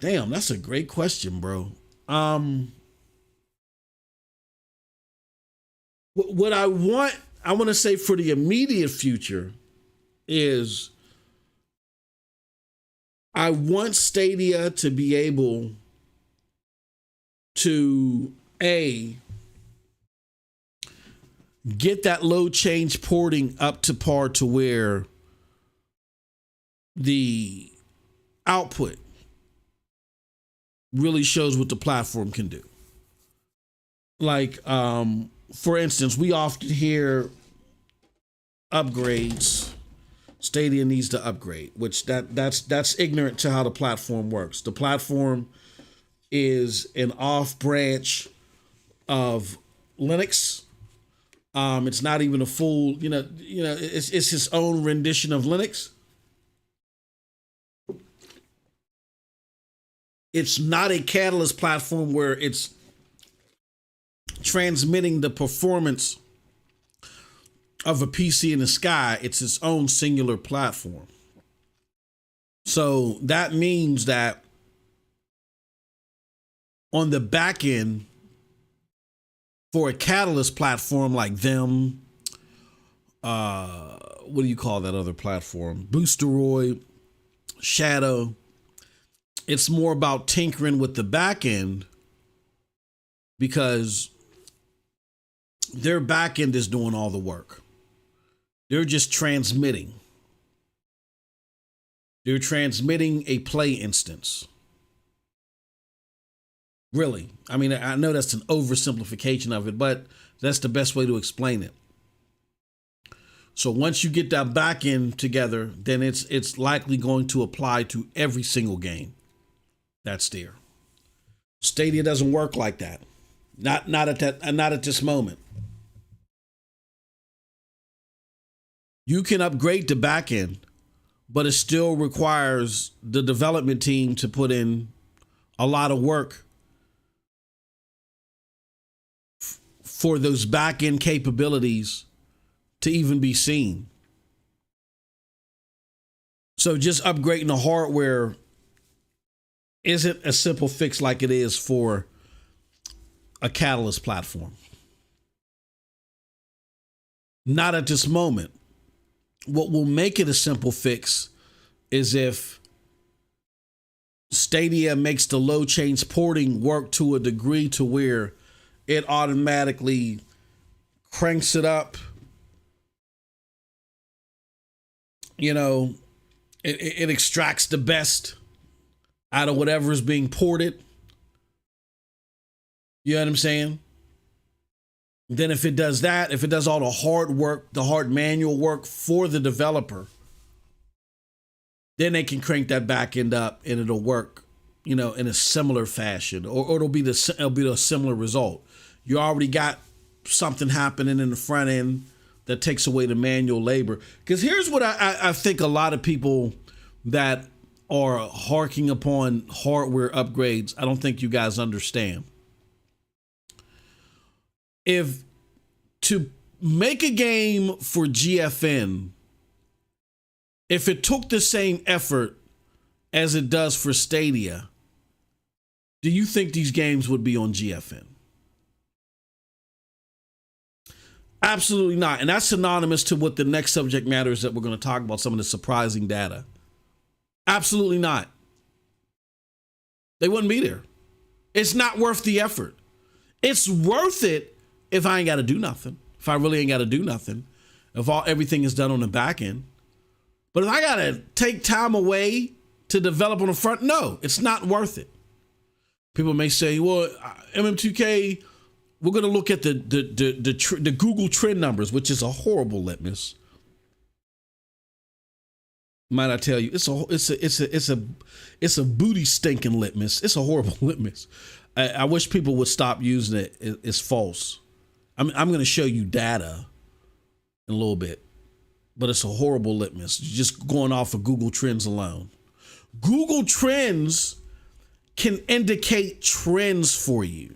Damn, that's a great question, bro. What I want to say for the immediate future is I want Stadia to be able to get that load change porting up to par to where the output really shows what the platform can do. Like, for instance, we often hear upgrades. Stadia needs to upgrade, which that's ignorant to how the platform works. The platform is an off branch of Linux. It's not even a full, it's its own rendition of Linux. It's not a Catalyst platform where it's transmitting the performance of a PC in the sky. It's its own singular platform. So that means that on the back end, for a Catalyst platform like them, what do you call that other platform? Boosteroid, Shadow. It's more about tinkering with the back end because their back end is doing all the work. They're just transmitting. They're transmitting a play instance. Really. I mean, I know that's an oversimplification of it, but that's the best way to explain it. So once you get that back end together, then it's likely going to apply to every single game that's there. Stadia doesn't work like that. Not at this moment. You can upgrade the back end, but it still requires the development team to put in a lot of work for those back end capabilities to even be seen. So just upgrading the hardware isn't a simple fix like it is for a Catalyst platform. Not at this moment. What will make it a simple fix is if Stadia makes the load change porting work to a degree to where it automatically cranks it up. It extracts the best out of whatever is being ported. You know what I'm saying? Then if it does that, if it does all the hard work, the hard manual work for the developer, then they can crank that back end up and it'll work in a similar fashion, or it'll be a similar result. You already got something happening in the front end that takes away the manual labor. Because here's what I think a lot of people that are harking upon hardware upgrades, I don't think you guys understand. If to make a game for GFN, if it took the same effort as it does for Stadia, do you think these games would be on GFN? Absolutely not. And that's synonymous to what the next subject matter is that we're going to talk about, some of the surprising data. Absolutely not. They wouldn't be there. It's not worth the effort. It's worth it if I ain't got to do nothing. If I really ain't got to do nothing. If everything is done on the back end. But if I got to take time away to develop on the front, no, it's not worth it. People may say, well, MM2K, we're going to look at the Google trend numbers, which is a horrible litmus. Might I tell you, it's a booty stinking litmus. It's a horrible litmus. I wish people would stop using it. It's false. I'm going to show you data in a little bit, but it's a horrible litmus. Just going off of Google Trends alone. Google Trends can indicate trends for you.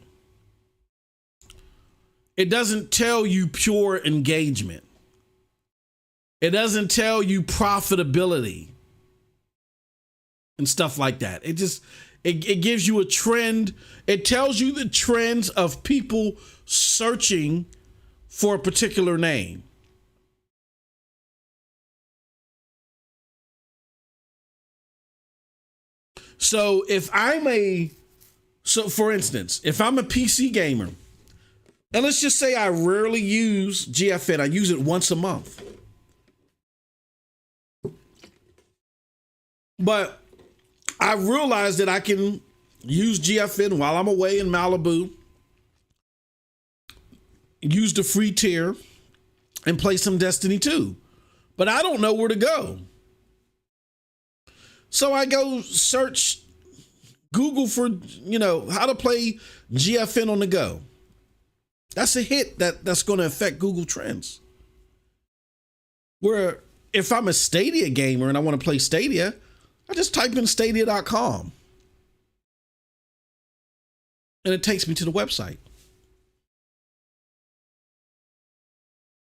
It doesn't tell you pure engagement. It doesn't tell you profitability and stuff like that. It gives you a trend. It tells you the trends of people searching for a particular name. So for instance, if I'm a PC gamer, and let's just say I rarely use GFN, I use it once a month. But I realized that I can use GFN while I'm away in Malibu, use the free tier, and play some Destiny 2. But I don't know where to go. So I go search Google for, how to play GFN on the go. That's a hit that's going to affect Google Trends. Where if I'm a Stadia gamer and I want to play Stadia, I just type in Stadia.com. And it takes me to the website.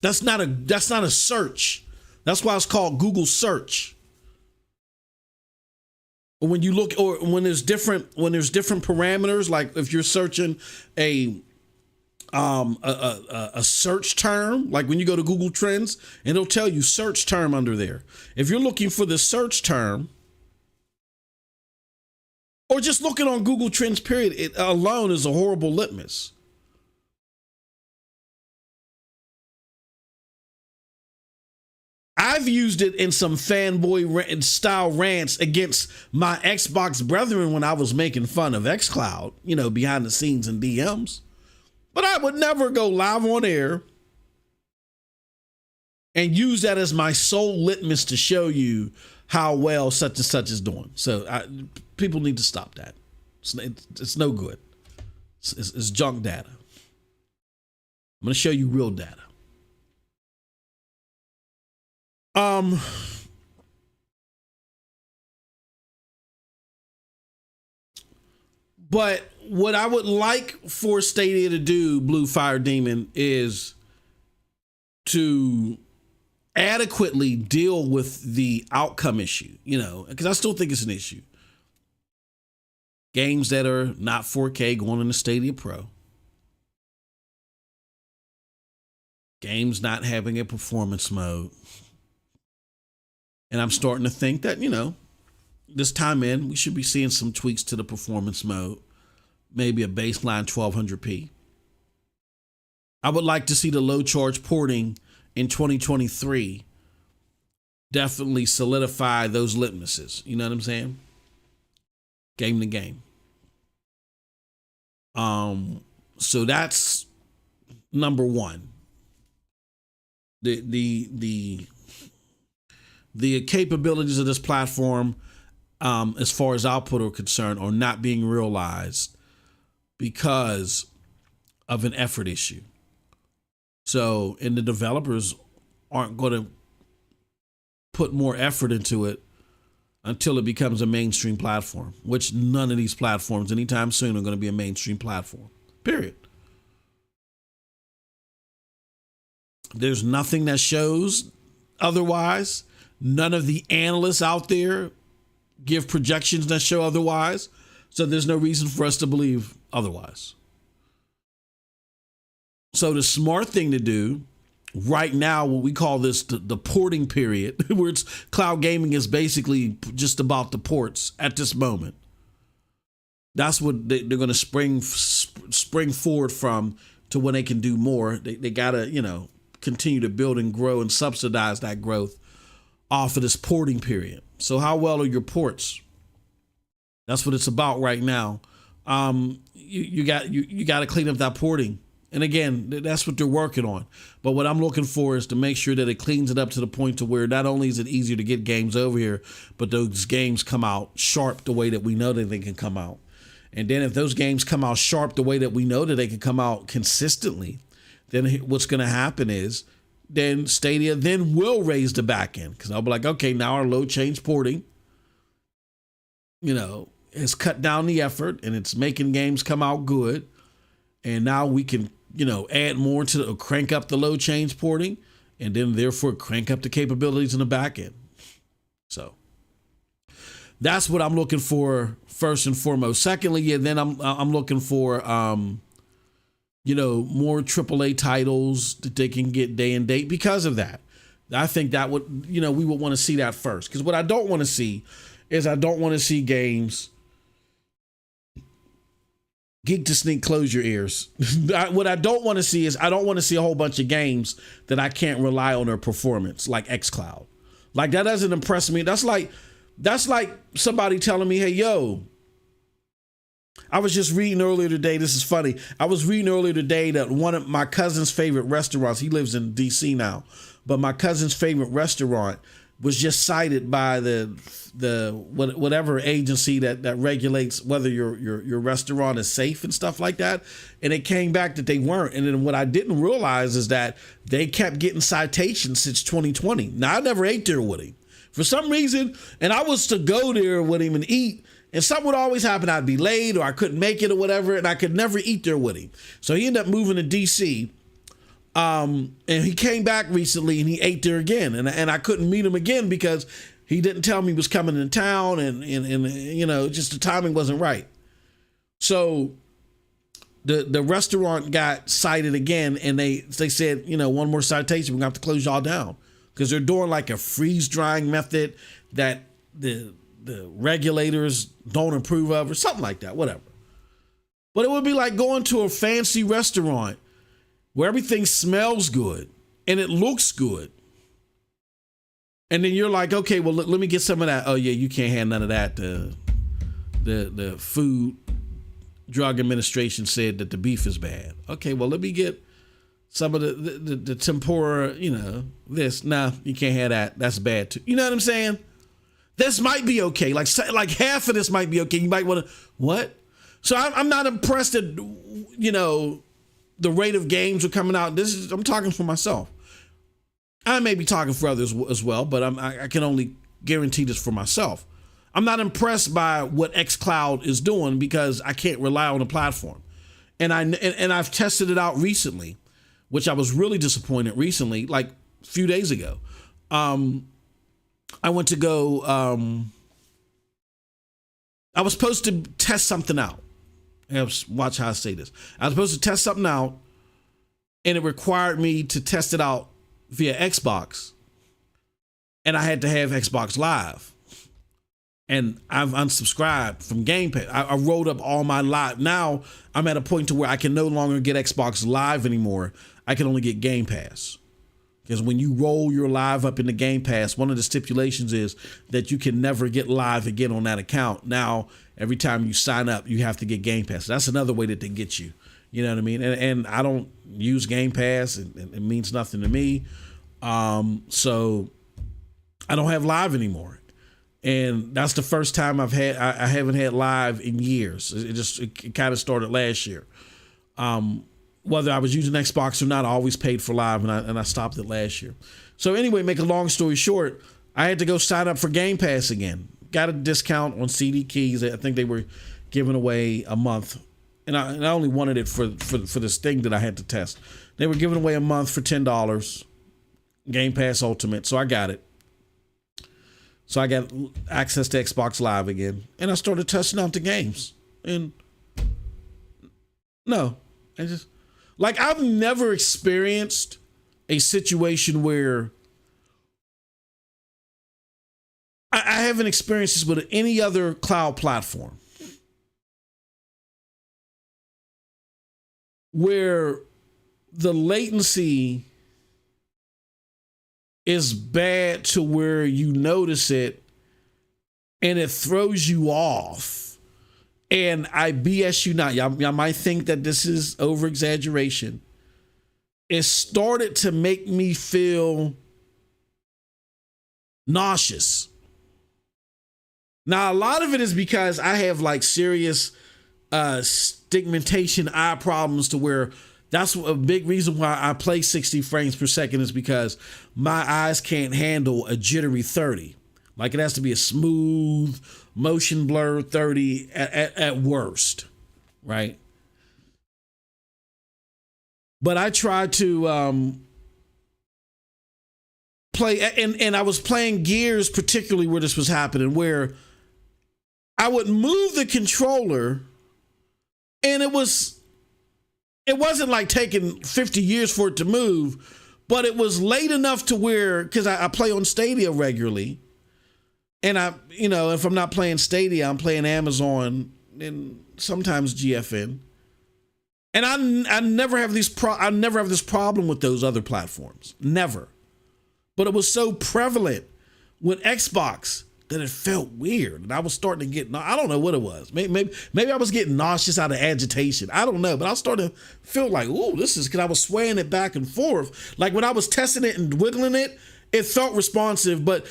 That's not a search. That's why it's called Google search. When you look, or when there's different parameters, like if you're searching a search term, like when you go to Google Trends, and it'll tell you search term under there. If you're looking for the search term, or just looking on Google Trends, period, it alone is a horrible litmus. I've used it in some fanboy style rants against my Xbox brethren when I was making fun of xCloud, behind the scenes in DMs. But I would never go live on air and use that as my sole litmus to show you how well such and such is doing. So people need to stop that. It's no good. It's junk data. I'm going to show you real data. But what I would like for Stadia to do, Blue Fire Demon, is to adequately deal with the outcome issue, because I still think it's an issue. Games that are not 4K going into Stadia Pro. Games not having a performance mode. And I'm starting to think that, this time in, we should be seeing some tweaks to the performance mode. Maybe a baseline 1200p. I would like to see the low charge porting in 2023 definitely solidify those litmuses. You know what I'm saying? Game to game. So that's number one. The capabilities of this platform, as far as output are concerned, are not being realized because of an effort issue. So, and the developers aren't going to put more effort into it until it becomes a mainstream platform, which none of these platforms anytime soon are going to be a mainstream platform, period. There's nothing that shows otherwise. None of the analysts out there give projections that show otherwise. So there's no reason for us to believe otherwise. So the smart thing to do right now, what we call this the porting period, where it's cloud gaming is basically just about the ports at this moment. That's what they're going to spring forward from to when they can do more. They got to, continue to build and grow and subsidize that growth off of this porting period. So how well are your ports? That's what it's about right now. You got to clean up that porting. And again, that's what they're working on. But what I'm looking for is to make sure that it cleans it up to the point to where not only is it easier to get games over here, but those games come out sharp the way that we know that they can come out. And then if those games come out sharp the way that we know that they can come out consistently, then what's going to happen is then Stadia then will raise the back end, because I'll be like, okay, now our load change porting, has cut down the effort and it's making games come out good. And now we can, add more to crank up the load change porting, and then therefore crank up the capabilities in the back end. So that's what I'm looking for first and foremost. Secondly, then I'm looking for more AAA titles that they can get day and date because of that. I think that would, we would want to see that first. Because what I don't want to see is I don't want to see games. Geek to Sneak, close your ears. What I don't want to see is I don't want to see a whole bunch of games that I can't rely on their performance, like xCloud. Like, that doesn't impress me. That's like somebody telling me, hey, yo, I was just reading earlier today. This is funny. I was reading earlier today that one of my cousin's favorite restaurants, he lives in DC now, but my cousin's favorite restaurant was just cited by whatever agency that regulates whether your restaurant is safe and stuff like that. And it came back that they weren't. And then what I didn't realize is that they kept getting citations since 2020. Now, I never ate there with him for some reason. And I was to go there with him and eat, and something would always happen. I'd be late or I couldn't make it or whatever. And I could never eat there with him. So he ended up moving to DC. And he came back recently and he ate there again. And I couldn't meet him again because he didn't tell me he was coming in town, and just the timing wasn't right. So the restaurant got cited again, and they said, one more citation, we're gonna have to close y'all down, because they're doing like a freeze drying method that the regulators don't approve of, or something like that, whatever. But it would be like going to a fancy restaurant where everything smells good and it looks good. And then you're like, okay, well, let me get some of that. Oh yeah, you can't have none of that. The Food Drug Administration said that the beef is bad. Okay, well, let me get some of the tempura, this. Nah, you can't have that. That's bad too. You know what I'm saying? This might be okay. Like half of this might be okay. You might want to, what? So I'm not impressed that, the rate of games are coming out. I'm talking for myself. I may be talking for others as well, but I can only guarantee this for myself. I'm not impressed by what xCloud is doing because I can't rely on the platform. And I've tested it out recently, which I was really disappointed recently, like a few days ago. I went to go, I was supposed to test something out. Watch how I say this. I was supposed to test something out, and it required me to test it out via Xbox, and I had to have Xbox Live. And I've unsubscribed from Game Pass. I rolled up all my live. Now I'm at a point to where I can no longer get Xbox Live anymore. I can only get Game Pass. Because when you roll your live up into Game Pass, one of the stipulations is that you can never get live again on that account. Now, every time you sign up, you have to get Game Pass. That's another way that they get you. You know what I mean? And I don't use Game Pass. It means nothing to me. So I don't have live anymore. And that's the first time I haven't had live in years. It kind of started last year. Whether I was using Xbox or not, I always paid for live, and I stopped it last year. So anyway, make a long story short, I had to go sign up for Game Pass again. Got a discount on CD keys. I think they were giving away a month, and I only wanted it for this thing that I had to test. They were giving away a month for $10, Game Pass Ultimate. So I got it. So I got access to Xbox Live again, and I started testing out the games. And no, I've never experienced a situation where I haven't experienced this with any other cloud platform, where the latency is bad to where you notice it and it throws you off. And I BS you not. Y'all might think that this is over exaggeration. It started to make me feel nauseous. Now, a lot of it is because I have like serious stigmatization eye problems, to where that's a big reason why I play 60 frames per second, is because my eyes can't handle a jittery 30. Like, it has to be a smooth motion blur 30 at worst, right? But I tried to play, and I was playing Gears particularly where this was happening, where I would move the controller, and it wasn't like taking 50 years for it to move, but it was late enough to where, because I play on Stadia regularly, and if I'm not playing Stadia, I'm playing Amazon and sometimes GFN, and I never have this problem with those other platforms, never. But it was so prevalent with Xbox that it felt weird, and I was starting to get, I don't know what it was. Maybe I was getting nauseous out of agitation. I don't know, but I was starting to feel like, ooh, this is, because I was swaying it back and forth. Like when I was testing it and wiggling it, it felt responsive, but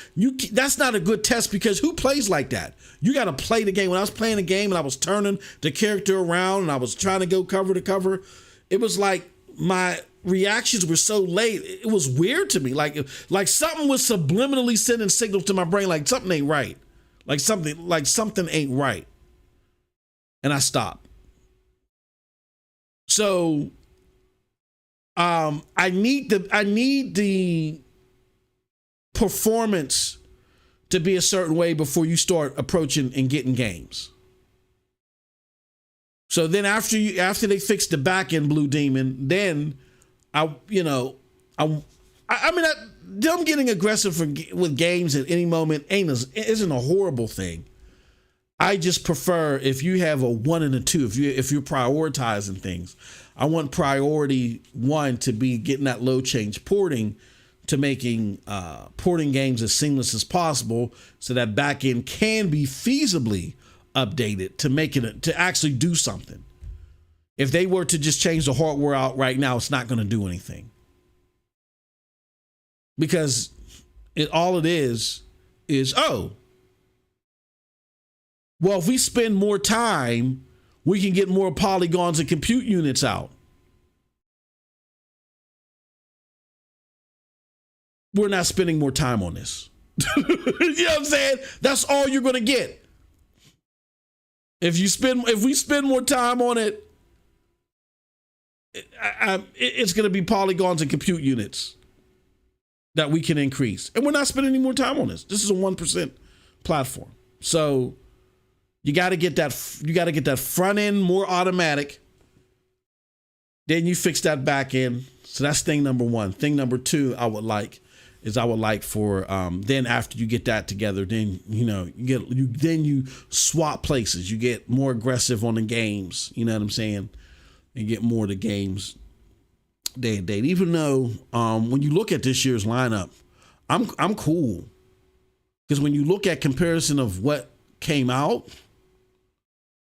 that's not a good test, because who plays like that? You got to play the game. When I was playing the game and I was turning the character around and I was trying to go cover to cover, it was like my reactions were so late. It was weird to me. Like something was subliminally sending signals to my brain, like something ain't right. Like something ain't right. And I stopped. So I need the performance to be a certain way before you start approaching and getting games. So then after they fix the back end, Blue Demon, then them getting aggressive with games at any moment isn't a horrible thing. I just prefer, if you have a 1 and a 2, if you're prioritizing things, I want priority 1 to be getting that load change porting, to making porting games as seamless as possible, so that back end can be feasibly updated to make it to actually do something. If they were to just change the hardware out right now, it's not going to do anything, because all it is if we spend more time, we can get more polygons and compute units out. We're not spending more time on this. You know what I'm saying? That's all you're going to get. If we spend more time on it, it's going to be polygons and compute units that we can increase. And we're not spending any more time on this. This is a 1% platform. So you got to get that front end more automatic. Then you fix that back end. So that's thing number 1. Thing number 2, I would like for then after you get that together, then you swap places. You get more aggressive on the games. You know what I'm saying? And get more of the games day and date. Even though when you look at this year's lineup, I'm cool, because when you look at comparison of what came out,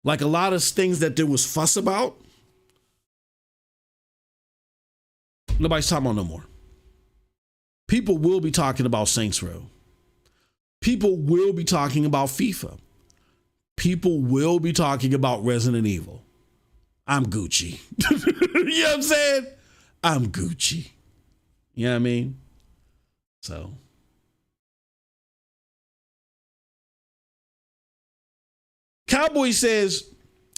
like a lot of things that there was fuss about, nobody's talking about no more. People will be talking about Saints Row. people will be talking about FIFA. People will be talking about Resident Evil. I'm Gucci. You know what I'm saying? I'm Gucci. You know what I mean? So. Cowboy says,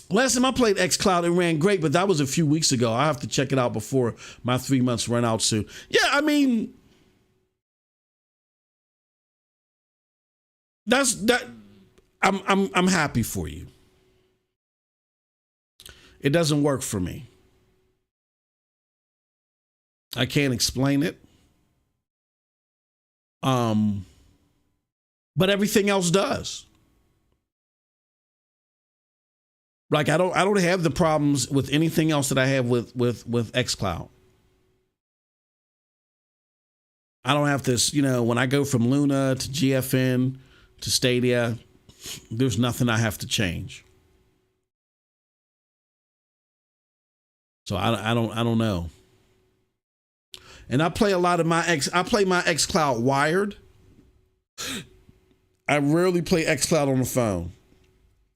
last time I played xCloud, it ran great, but that was a few weeks ago. I have to check it out before my 3 months run out soon. Yeah, I mean, that's that. I'm happy for you. It doesn't work for me. I can't explain it. But everything else does. Like I don't have the problems with anything else that I have with xCloud. I don't have this, when I go from Luna to GFN to Stadia, there's nothing I have to change. So I don't know. And I play a lot of my xCloud wired. I rarely play xCloud on the phone.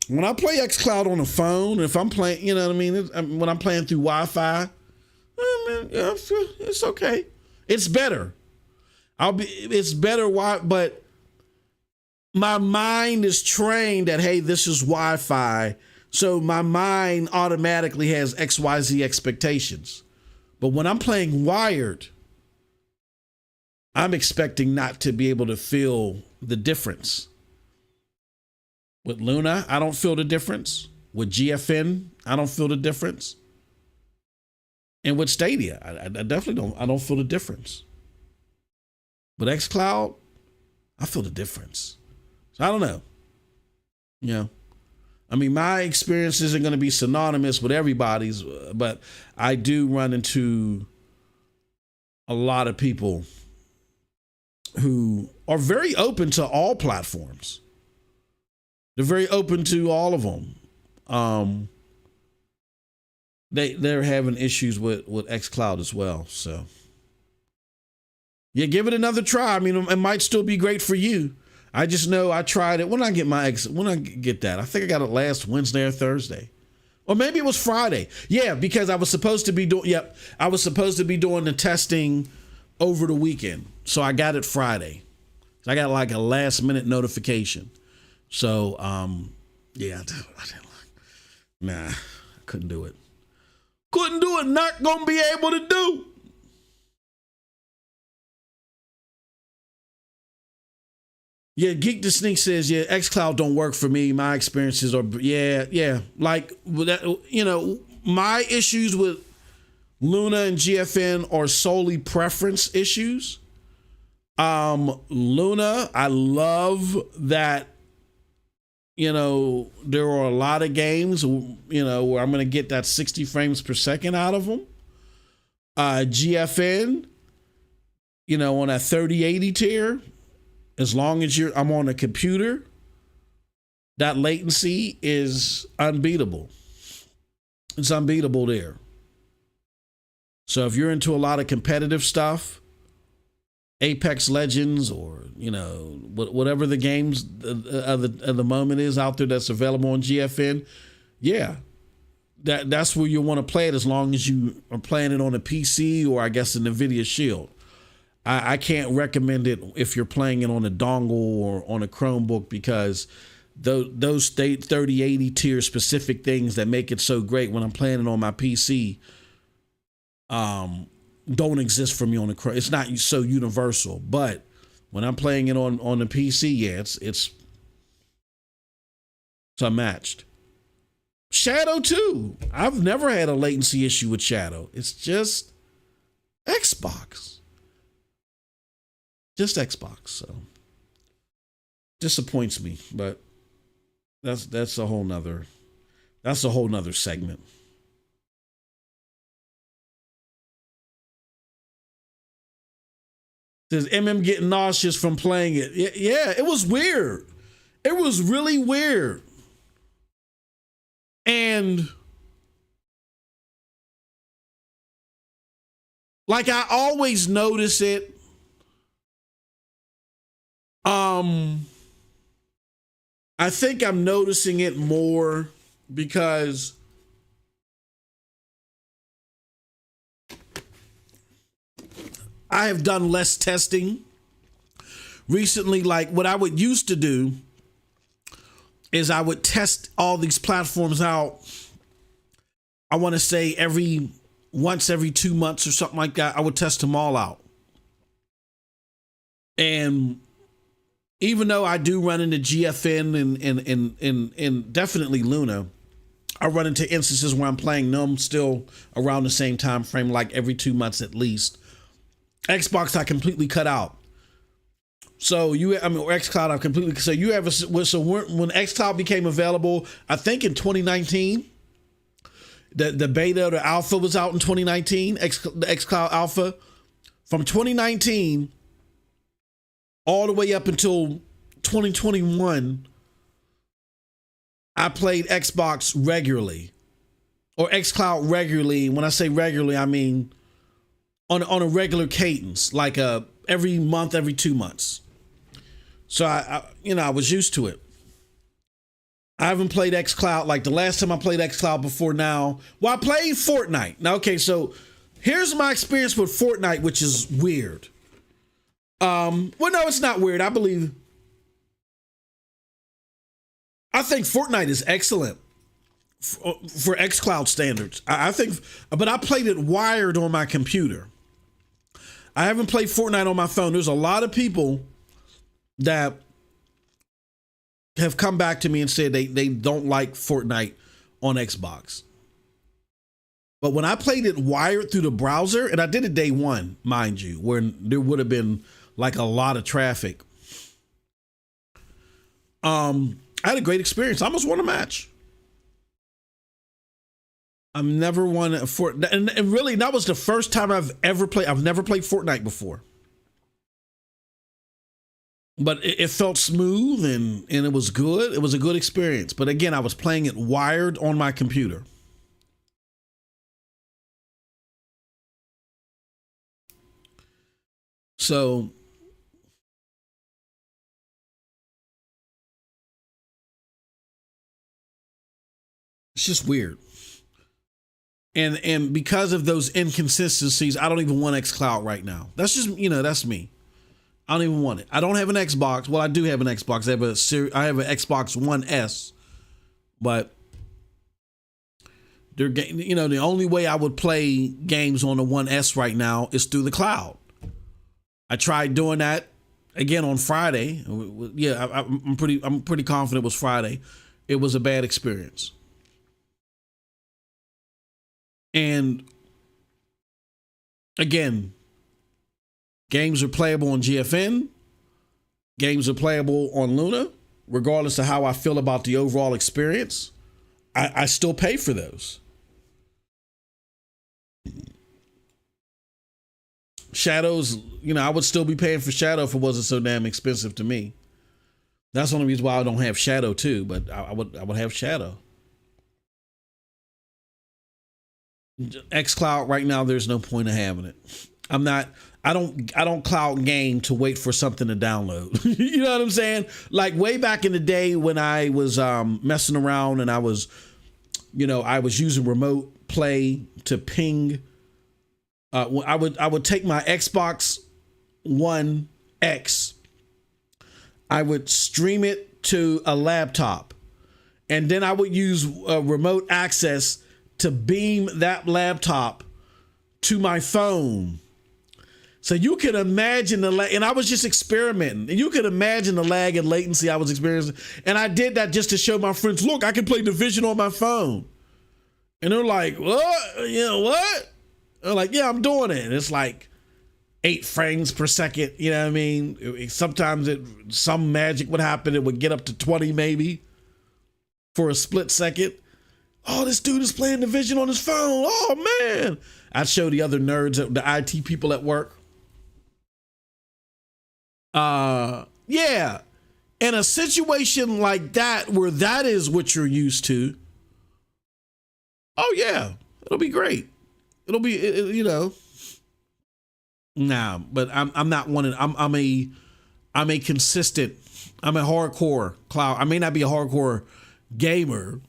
When I play xCloud on the phone, if I'm playing, you know what I mean? When I'm playing through Wi-Fi, it's okay. It's better. It's better. But my mind is trained that, hey, this is Wi-Fi. So my mind automatically has XYZ expectations. But when I'm playing wired, I'm expecting not to be able to feel the difference. With Luna, I don't feel the difference. With GFN, I don't feel the difference. And with Stadia, I definitely don't. I don't feel the difference. With xCloud, I feel the difference. So I don't know. I mean, my experience isn't going to be synonymous with everybody's, but I do run into a lot of people who are very open to all platforms. They're very open to all of them. They're having issues with xCloud as well. So yeah, give it another try. I mean, it might still be great for you. I just know I tried it. When I get that, I think I got it last Wednesday or Thursday. Or maybe it was Friday. Yeah, because I was supposed to be doing the testing over the weekend. So I got it Friday. So I got like a last minute notification. So yeah, I couldn't do it. Not gonna be able to do. Yeah, Geek the Sneak says, yeah, xCloud don't work for me. My experiences are, yeah. Like, my issues with Luna and GFN are solely preference issues. Luna, I love that, there are a lot of games, where I'm going to get that 60 frames per second out of them. GFN, on that 3080 tier, as long as I'm on a computer, that latency is unbeatable. It's unbeatable there. So if you're into a lot of competitive stuff, Apex Legends or, whatever the games of the moment is out there that's available on GFN, yeah, that's where you want to play it as long as you are playing it on a PC or I guess an NVIDIA Shield. I can't recommend it if you're playing it on a dongle or on a Chromebook because those 3080 tier specific things that make it so great when I'm playing it on my PC don't exist for me on the Chrome. It's not so universal, but when I'm playing it on the PC, yeah, it's unmatched. Shadow too. I've never had a latency issue with Shadow. It's just Xbox. Just Xbox, so disappoints me, but that's a whole nother segment. Says MM getting nauseous from playing it. Yeah, it was weird. It was really weird. And like I always notice it. I think I'm noticing it more because I have done less testing recently. Like what I would used to do is I would test all these platforms out. I want to say once every 2 months or something like that. I would test them all out. And even though I do run into GFN and definitely Luna, I run into instances where I'm playing them still around the same time frame, like every 2 months at least. Xbox I completely cut out. So xCloud I completely. So when xCloud became available, I think in 2019, the beta, the alpha was out in 2019. The xCloud alpha from 2019 all the way up until 2021, I played Xbox regularly, or xCloud regularly. When I say regularly, I mean on a regular cadence, like every month, every 2 months. So I was used to it. I haven't played xCloud like the last time I played xCloud before now. Well, I played Fortnite. Now, okay, so here's my experience with Fortnite, which is weird. Well, no, it's not weird. I think Fortnite is excellent for xCloud standards. I think, but I played it wired on my computer. I haven't played Fortnite on my phone. There's a lot of people that have come back to me and said they don't like Fortnite on Xbox. But when I played it wired through the browser, and I did it day one, mind you, where there would have been like a lot of traffic. I had a great experience. I almost won a match. I've never won a Fortnite, and really that was the first time I've ever played. I've never played Fortnite before, but it felt smooth and it was good. It was a good experience. But again, I was playing it wired on my computer. So it's just weird. And because of those inconsistencies, I don't even want xCloud right now. That's just, that's me. I don't even want it. I don't have an Xbox. Well, I do have an Xbox. I have an Xbox One S, but the only way I would play games on the One S right now is through the cloud. I tried doing that again on Friday. Yeah, I'm pretty confident it was Friday. It was a bad experience. And again, games are playable on GFN. Games are playable on Luna, regardless of how I feel about the overall experience. I still pay for those. Shadows, I would still be paying for Shadow if it wasn't so damn expensive to me. That's the only reason why I don't have Shadow too, but I would have Shadow. xCloud right now, there's no point of having it. I don't cloud game to wait for something to download. You know what I'm saying? Like way back in the day when I was messing around and I was using remote play to ping. I would take my Xbox One X. I would stream it to a laptop, and then I would use remote access to beam that laptop to my phone. So you can imagine the lag, and I was just experimenting, and you can imagine the lag and latency I was experiencing. And I did that just to show my friends, look, I can play Division on my phone. And they're like, what? What? I'm like, yeah, I'm doing it. And it's like 8 frames per second. You know what I mean? Sometimes some magic would happen. It would get up to 20 maybe for a split second. Oh, this dude is playing Division on his phone. Oh, man. I'd show the other nerds, the IT people at work. Yeah. In a situation like that, where that is what you're used to, oh, yeah, it'll be great. It'll be, Nah, but I'm not one. I'm a consistent I'm a hardcore cloud. I may not be a hardcore gamer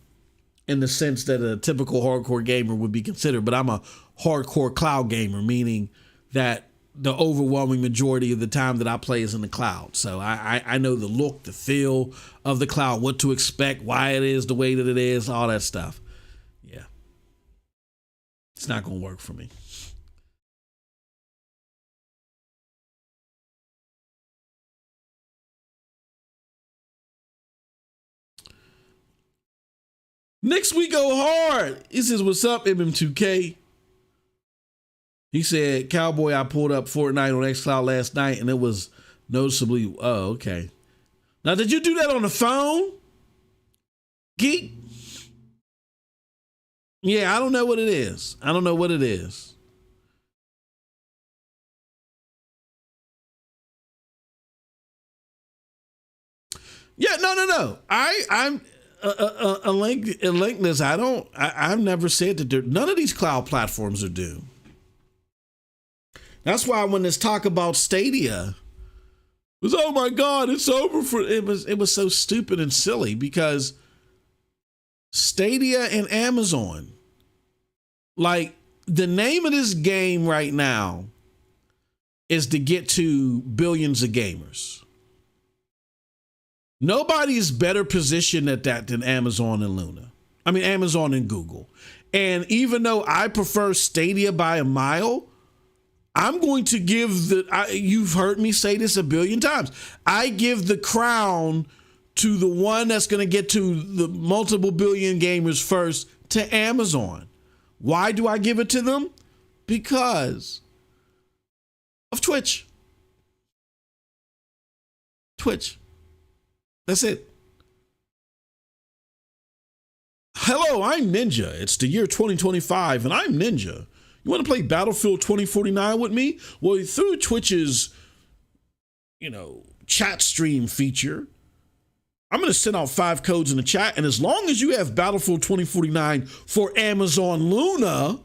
in the sense that a typical hardcore gamer would be considered, but I'm a hardcore cloud gamer, meaning that the overwhelming majority of the time that I play is in the cloud. So I know the look, the feel of the cloud, what to expect, why it is the way that it is, all that stuff. Yeah. It's not going to work for me. Next we go hard. He says, what's up, MM2K? He said, Cowboy, I pulled up Fortnite on xCloud last night and it was noticeably, oh, okay. Now, did you do that on the phone? Geek? Yeah, I don't know what it is. I don't know what it is. Yeah, no. I'm a link this. I've never said that none of these cloud platforms are doomed. That's why when there's talk about Stadia, it was, oh my God, it's over for it was so stupid and silly because Stadia and Amazon, like the name of this game right now is to get to billions of gamers. Nobody's better positioned at that than Amazon and Luna. I mean, Amazon and Google. And even though I prefer Stadia by a mile, I'm going to give you've heard me say this a billion times. I give the crown to the one that's going to get to the multiple billion gamers first, to Amazon. Why do I give it to them? Because of Twitch. Twitch. That's it. Hello, I'm Ninja. It's the year 2025 and I'm Ninja. You want to play Battlefield 2049 with me? Well, through Twitch's, chat stream feature, I'm going to send out 5 codes in the chat. And as long as you have Battlefield 2049 for Amazon Luna,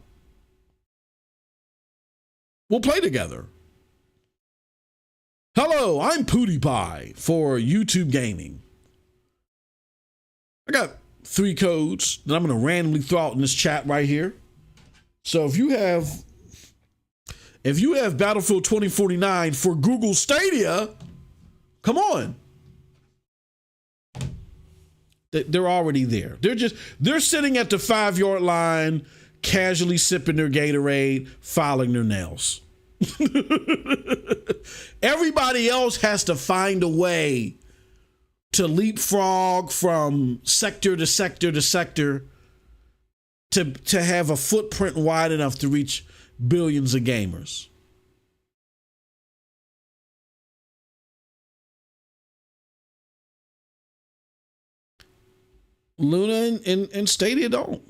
we'll play together. Hello, I'm PewDiePie for YouTube Gaming. I got 3 codes that I'm going to randomly throw out in this chat right here. So if you have Battlefield 2049 for Google Stadia, come on. They're already there. They're sitting at the 5-yard line, casually sipping their Gatorade, filing their nails. Everybody else has to find a way to leapfrog from sector to sector to sector to have a footprint wide enough to reach billions of gamers. Luna and Stadia don't.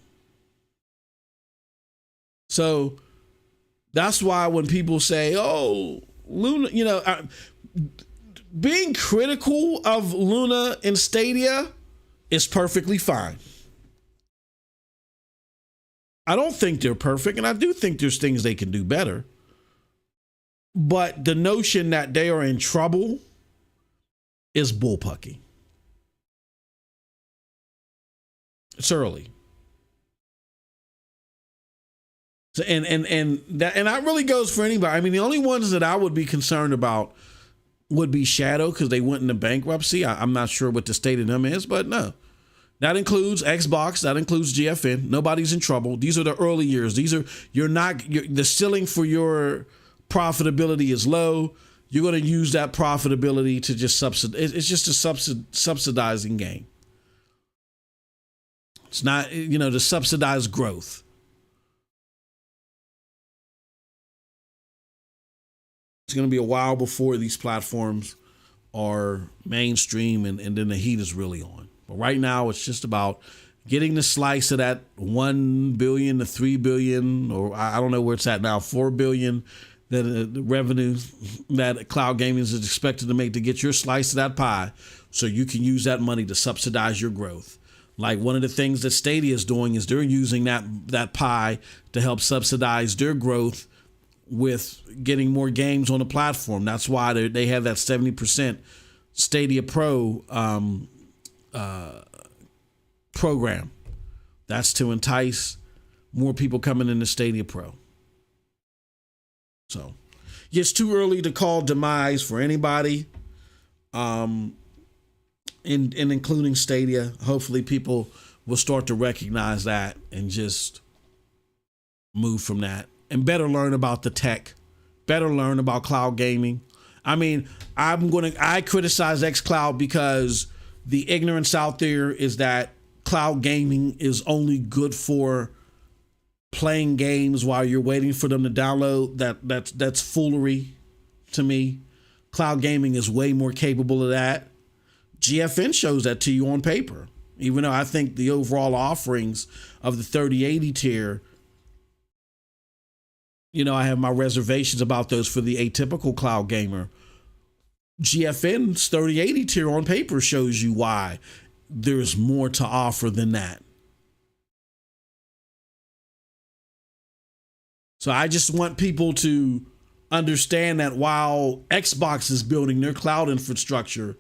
So that's why when people say, oh, Luna, being critical of Luna and Stadia is perfectly fine. I don't think they're perfect, and I do think there's things they can do better. But the notion that they are in trouble is bullpucky. It's early. So, and that really goes for anybody. I mean, the only ones that I would be concerned about would be Shadow because they went into bankruptcy. I'm not sure what the state of them is, but no. That includes Xbox. That includes GFN. Nobody's in trouble. These are the early years. The ceiling for your profitability is low. You're going to use that profitability to just subsidize. It's just a subsidizing game. It's not, to subsidize growth. It's going to be a while before these platforms are mainstream and then the heat is really on. But right now, it's just about getting the slice of that 1 billion to 3 billion, or I don't know where it's at now, 4 billion, that the revenue that cloud gaming is expected to make, to get your slice of that pie so you can use that money to subsidize your growth. Like one of the things that Stadia is doing is they're using that pie to help subsidize their growth with getting more games on the platform. That's why they have that 70% Stadia Pro program. That's to entice more people coming into Stadia Pro. So it's too early to call demise for anybody, including Stadia. Hopefully people will start to recognize that and just move from that and better learn about the tech, better learn about cloud gaming. I mean, I criticize xCloud because the ignorance out there is that cloud gaming is only good for playing games while you're waiting for them to download. That's foolery to me. Cloud gaming is way more capable of that. GFN shows that to you on paper, even though I think the overall offerings of the 3080 tier, I have my reservations about those for the atypical cloud gamer. GFN's 3080 tier on paper shows you why there's more to offer than that. So I just want people to understand that while Xbox is building their cloud infrastructure,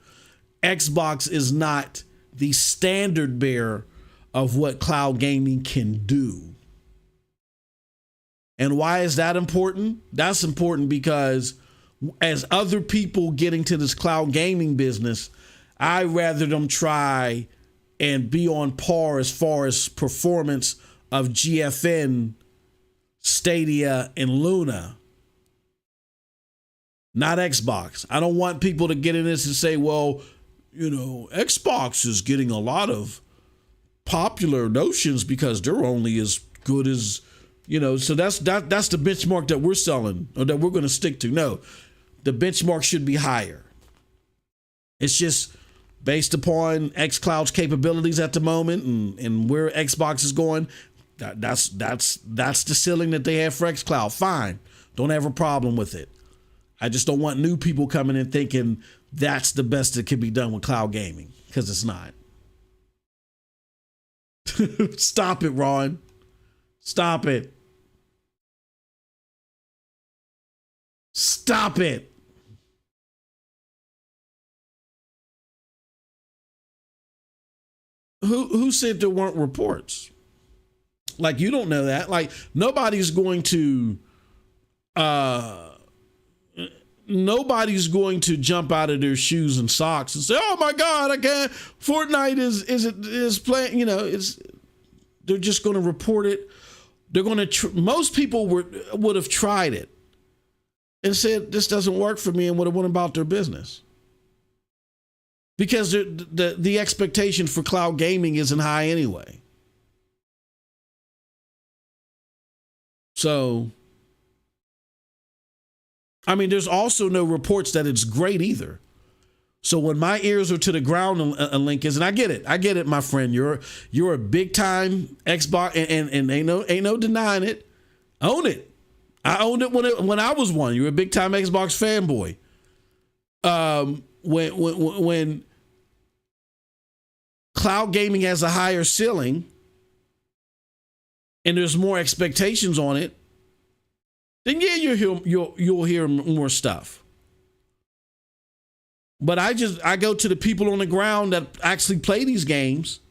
Xbox is not the standard bearer of what cloud gaming can do. And why is that important? That's important because as other people get into this cloud gaming business, I'd rather them try and be on par as far as performance of GFN, Stadia, and Luna, not Xbox. I don't want people to get in this and say, well, Xbox is getting a lot of popular notions because they're only as good as, so that's the benchmark that we're selling or that we're going to stick to. No, the benchmark should be higher. It's just based upon xCloud's capabilities at the moment and where Xbox is going. That's the ceiling that they have for xCloud. Fine. Don't have a problem with it. I just don't want new people coming in thinking that's the best that can be done with cloud gaming, because it's not. Stop it, Ron. Stop it. Stop it. Who said there weren't reports? Like, you don't know that. Like, nobody's going to jump out of their shoes and socks and say, "Oh my God, I can't." Fortnite is playing. They're just going to report it. They're going to. Most people would have tried it and said, "This doesn't work for me," and would have went about their business. Because the expectation for cloud gaming isn't high anyway. So, I mean, there's also no reports that it's great either. So when my ears are to the ground, Link is, and I get it, my friend. You're a big time Xbox, and ain't no denying it. Own it. I owned it when I was one. You're a big time Xbox fanboy. When cloud gaming has a higher ceiling and there's more expectations on it, then yeah, you'll hear more stuff. But I go to the people on the ground that actually play these games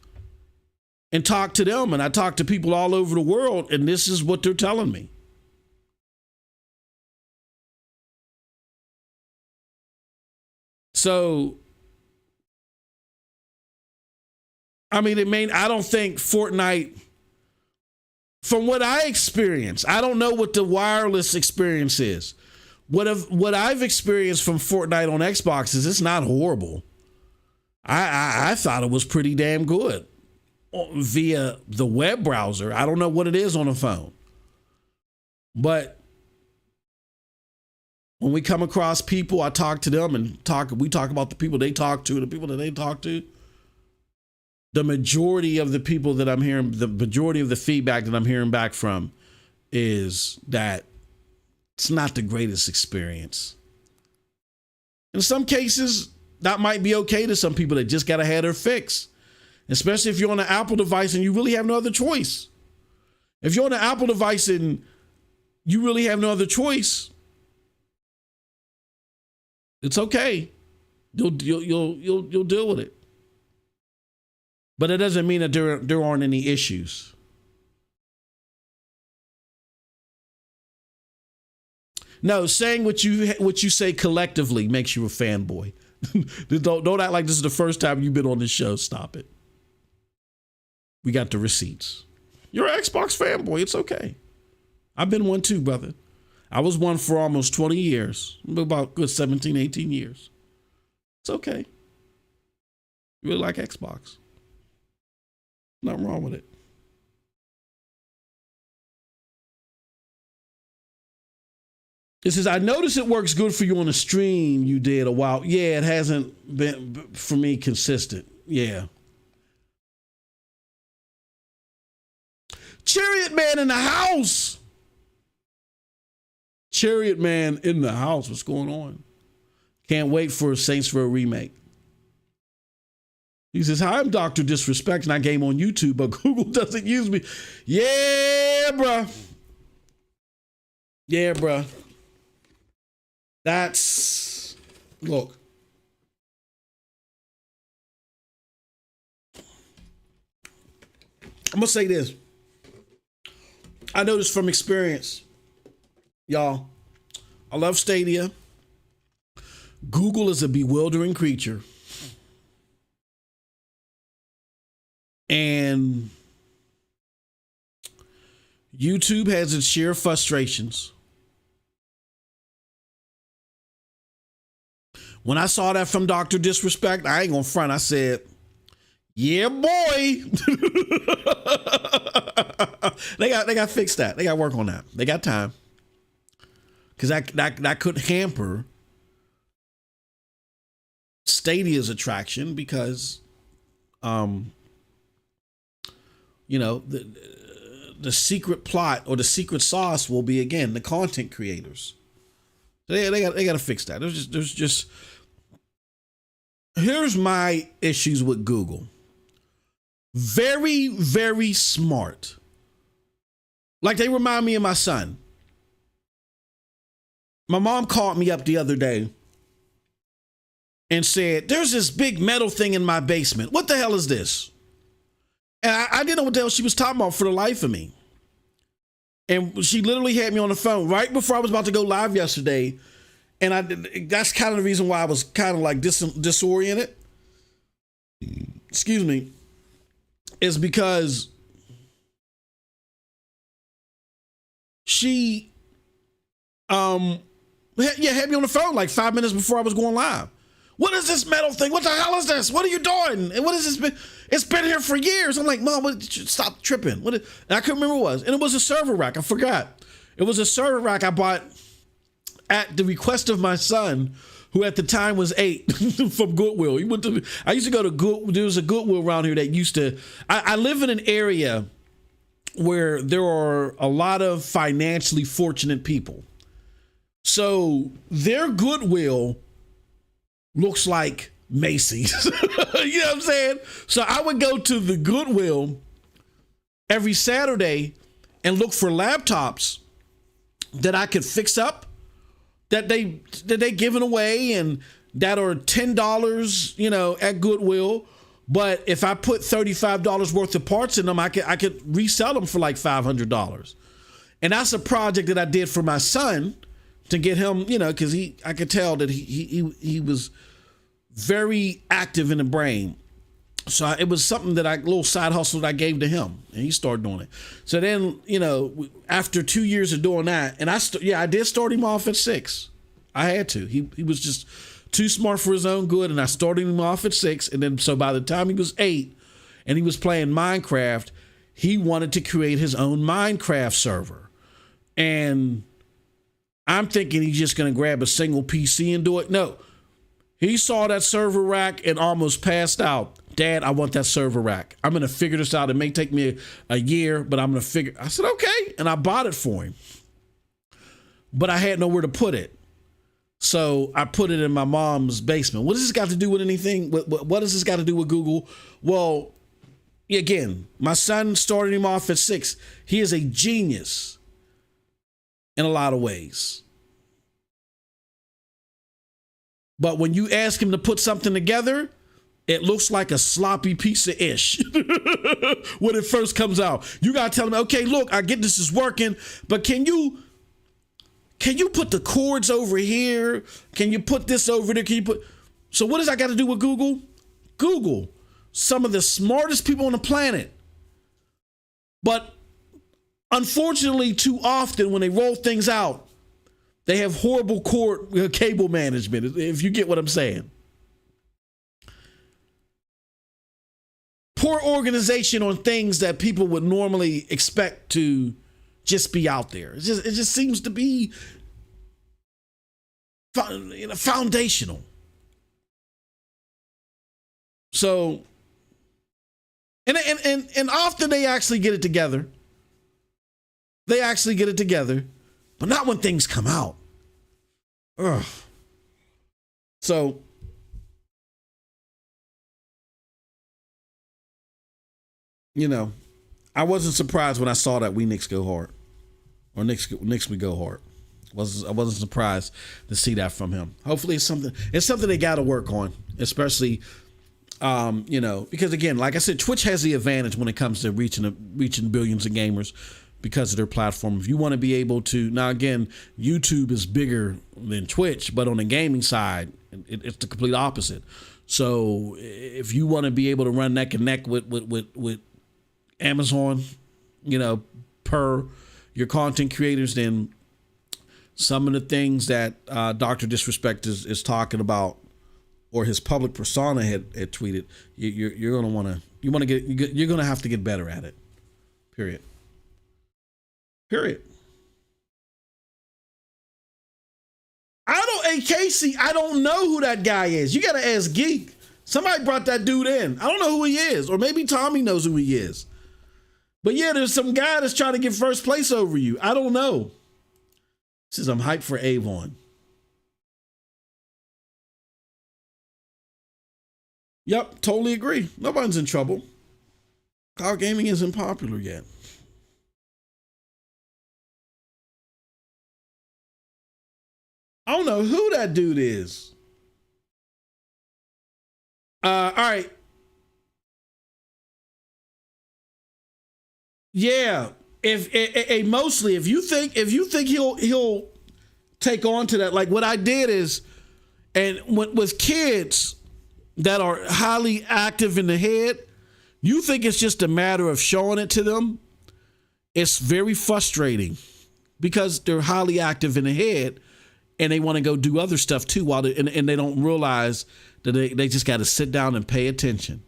and talk to them, and I talk to people all over the world, and this is what they're telling me. So, I mean, I don't think Fortnite, from what I experience, I don't know what the wireless experience is. What I've experienced from Fortnite on Xbox is it's not horrible. I thought it was pretty damn good via the web browser. I don't know what it is on a phone. But when we come across people, I talk to them and we talk about the people they talk to, the people that they talk to. The majority of the people that I'm hearing, the majority of the feedback that I'm hearing back from is that it's not the greatest experience. In some cases, that might be okay to some people that just got to have their fix, especially if you're on an Apple device and you really have no other choice. If you're on an Apple device and you really have no other choice, it's okay. You'll deal with it. But it doesn't mean that there aren't any issues. No, saying what you say collectively makes you a fanboy. Don't act like this is the first time you've been on this show. Stop it. We got the receipts. You're an Xbox fanboy. It's okay. I've been one too, brother. I was one for almost 20 years, about good 17, 18 years. It's okay. You really like Xbox. Nothing wrong with it. It says, I noticed it works good for you on the stream you did a while. Yeah, it hasn't been, for me, consistent. Yeah. Chariot Man in the house. Chariot Man in the house. What's going on? Can't wait for Saints Row remake. He says, hi, I'm Dr. Disrespect and I game on YouTube, but Google doesn't use me. Yeah, bruh. Yeah, bruh. That's, look. I'm going to say this. I know this from experience. Y'all, I love Stadia. Google is a bewildering creature. And YouTube has its share of frustrations. When I saw that from Dr. Disrespect, I ain't gonna front. I said, yeah, boy. They got to fix that. They got to work on that. They got time. Because that could hamper Stadia's attraction because, you know, the secret plot or the secret sauce will be, again, the content creators. They got to fix that. There's just here's my issues with Google. Very, very smart. Like they remind me of my son. My mom called me up the other day and said, there's this big metal thing in my basement. What the hell is this? And I didn't know what the hell she was talking about for the life of me. And she literally had me on the phone right before I was about to go live yesterday. And that's kind of the reason why I was kind of like disoriented. Excuse me. Is because she had me on the phone like 5 minutes before I was going live. What is this metal thing? What the hell is this? What are you doing? And what is this? It's been here for years. I'm like, Mom, stop tripping. And I couldn't remember what it was. And it was a server rack. I forgot. It was a server rack I bought at the request of my son, who at the time was 8 from Goodwill. I used to go to Goodwill. There was a Goodwill around here that used to, I live in an area where there are a lot of financially fortunate people. So their Goodwill looks like Macy's. You know what I'm saying? So I would go to the Goodwill every Saturday and look for laptops that I could fix up, that they giving away and that are $10, you know, at Goodwill. But if I put $35 worth of parts in them, I could resell them for like $500. And that's a project that I did for my son to get him, you know, because I could tell that he was very active in the brain. So it was something that a little side hustle that I gave to him, and he started doing it. So then, you know, after 2 years of doing that, and I did start him off at 6. I had to. He was just too smart for his own good, and I started him off at 6. And then, so by the time he was 8, and he was playing Minecraft, he wanted to create his own Minecraft server. And I'm thinking he's just going to grab a single PC and do it. No, he saw that server rack and almost passed out. Dad, I want that server rack. I'm going to figure this out. It may take me a year, but I'm going to figure. I said, okay. And I bought it for him. But I had nowhere to put it. So I put it in my mom's basement. What does this got to do with anything? What does this got to do with Google? Well, again, my son started him off at 6. He is a genius in a lot of ways. But when you ask him to put something together, it looks like a sloppy piece of ish when it first comes out. You got to tell him, okay, look, I get this is working, but can you put the chords over here? Can you put this over there? So what does I got to do with Google? Google, some of the smartest people on the planet. But unfortunately, too often when they roll things out, they have horrible cable management, if you get what I'm saying. Poor organization on things that people would normally expect to just be out there. It just seems to be foundational. So, and often they actually get it together. They actually get it together, but not when things come out. Ugh. So, I wasn't surprised when I saw that We Knicks Go Hard, or Knicks We Go Hard. I wasn't surprised to see that from him. Hopefully, it's something they got to work on, especially, because again, like I said, Twitch has the advantage when it comes to reaching billions of gamers because of their platform. If you want to be able to, now again, YouTube is bigger than Twitch, but on the gaming side, it's the complete opposite. So if you want to be able to run neck and neck with Amazon, per your content creators, then some of the things that Dr. Disrespect is talking about, or his public persona had tweeted, you're gonna have to get better at it. Period. Hey Casey, I don't know who that guy is. You gotta ask Geek. Somebody brought that dude in. I don't know who he is, or maybe Tommy knows who he is. But yeah, there's some guy that's trying to get first place over you. I don't know. Says I'm hyped for Avon. Yep, totally agree. Nobody's in trouble. Cloud gaming isn't popular yet. I don't know who that dude is. All right. Yeah. Mostly if you think he'll take on to that, like what I did is, and with kids that are highly active in the head, you think it's just a matter of showing it to them. It's very frustrating because they're highly active in the head and they want to go do other stuff too and they don't realize that they just got to sit down and pay attention.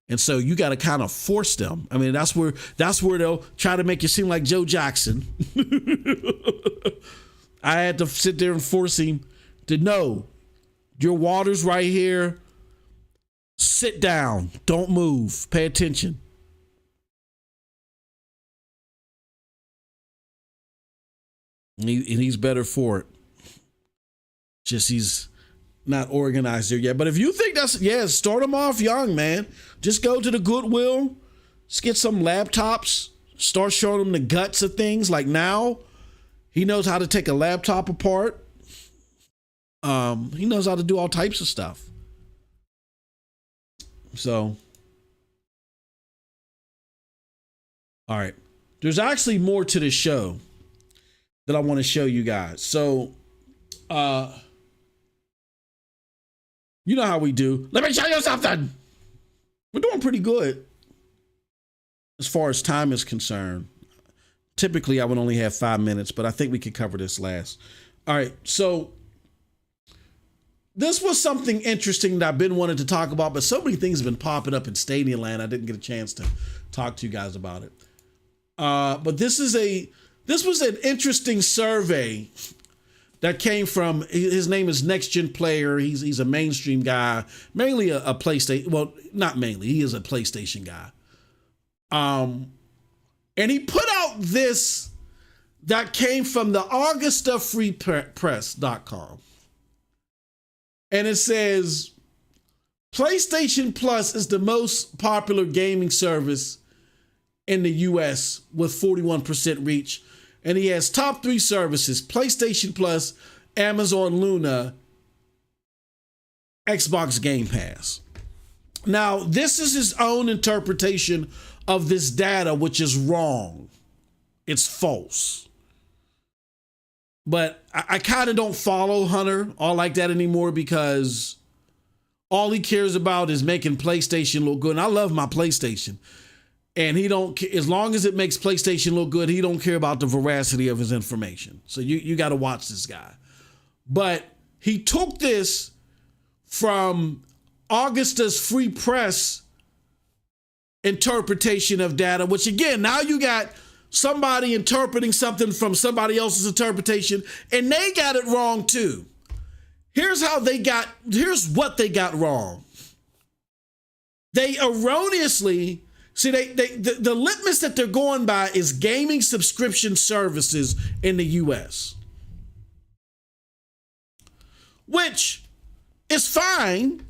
And so you got to kind of force them. I mean, that's where they'll try to make you seem like Joe Jackson. I had to sit there and force him to know your water's right here. Sit down. Don't move. Pay attention. And he's better for it. Just he's not organized there yet. But if you think start him off young, man. Just go to the Goodwill. Just get some laptops. Start showing him the guts of things. Like now, he knows how to take a laptop apart. He knows how to do all types of stuff. So, all right. There's actually more to this show that I want to show you guys. So, you know how we do. Let me show you something. We're doing pretty good as far as time is concerned. Typically, I would only have 5 minutes, but I think we could cover this last. All right. So, this was something interesting that I've been wanting to talk about, but so many things have been popping up in Stadia land. I didn't get a chance to talk to you guys about it. But this was an interesting survey that came from, his name is Next Gen Player. He's a mainstream guy, mainly a PlayStation. Well, not mainly, he is a PlayStation guy. And he put out this that came from the AugustaFreePress.com. And it says, PlayStation Plus is the most popular gaming service in the US with 41% reach. And he has top 3 services: PlayStation Plus, Amazon Luna, Xbox Game Pass. Now, this is his own interpretation of this data, which is wrong. It's false. But I kind of don't follow Hunter all like that anymore, because all he cares about is making PlayStation look good. And I love my PlayStation. And he don't, as long as it makes PlayStation look good, he don't care about the veracity of his information. So you got to watch this guy. But he took this from Augusta's Free Press interpretation of data, which again, now you got somebody interpreting something from somebody else's interpretation, and they got it wrong too. Here's what they got wrong. They erroneously, the litmus that they're going by is gaming subscription services in the US, which is fine.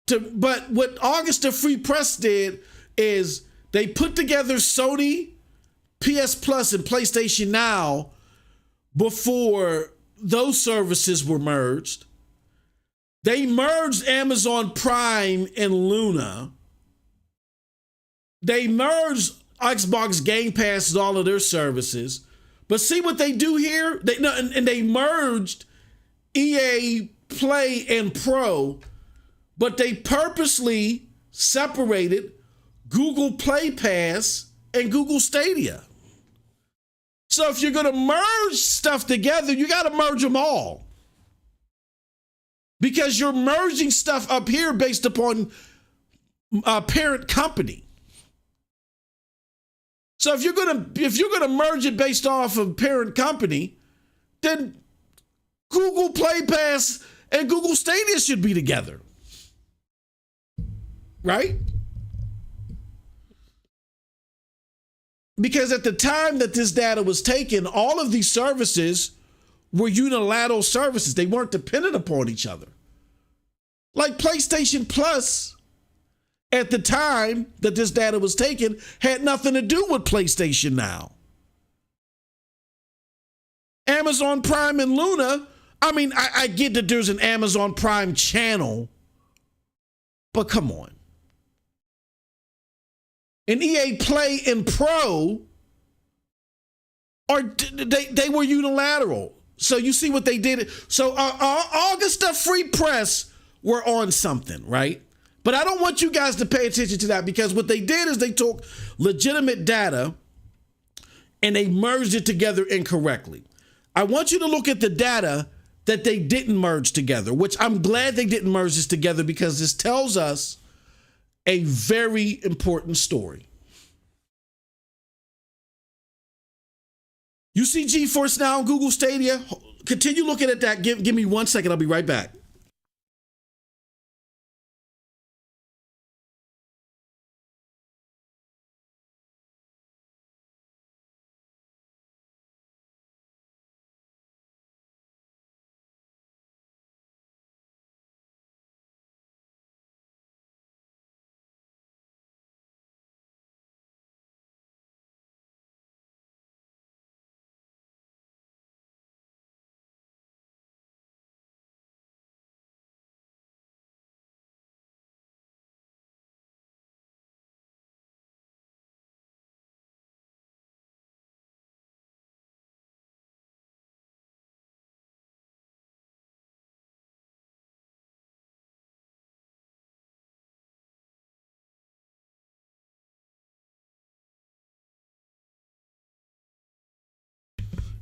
But what Augusta Free Press did is they put together Sony, PS Plus, and PlayStation Now before those services were merged. They merged Amazon Prime and Luna. They merged Xbox Game Pass and all of their services. But see what they do here? They merged EA Play and Pro, but they purposely separated Google Play Pass and Google Stadia. So if you're going to merge stuff together, you got to merge them all, because you're merging stuff up here based upon a parent company. So if you're gonna merge it based off of parent company, then Google Play Pass and Google Stadia should be together. Right? Because at the time that this data was taken, all of these services were unilateral services. They weren't dependent upon each other. Like PlayStation Plus, at the time that this data was taken, had nothing to do with PlayStation Now. Amazon Prime and Luna, I mean, I get that there's an Amazon Prime channel, but come on. And EA Play and Pro, they were unilateral. So you see what they did. So Augusta Free Press were on something, right? But I don't want you guys to pay attention to that, because what they did is they took legitimate data and they merged it together incorrectly. I want you to look at the data that they didn't merge together, which I'm glad they didn't merge this together, because this tells us a very important story. You see Geforce Now on Google Stadia? Continue looking at that. Give me 1 second. I'll be right back.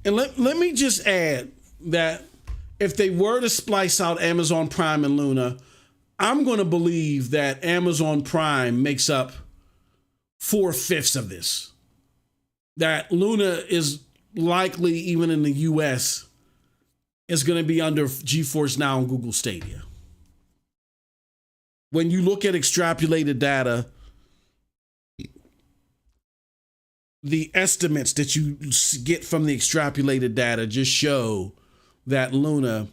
And let me just add that if they were to splice out Amazon Prime and Luna, I'm going to believe that Amazon Prime makes up 4/5 of this. That Luna is likely, even in the US, is going to be under Geforce Now and Google Stadia. When you look at extrapolated data, the estimates that you get from the extrapolated data just show that Luna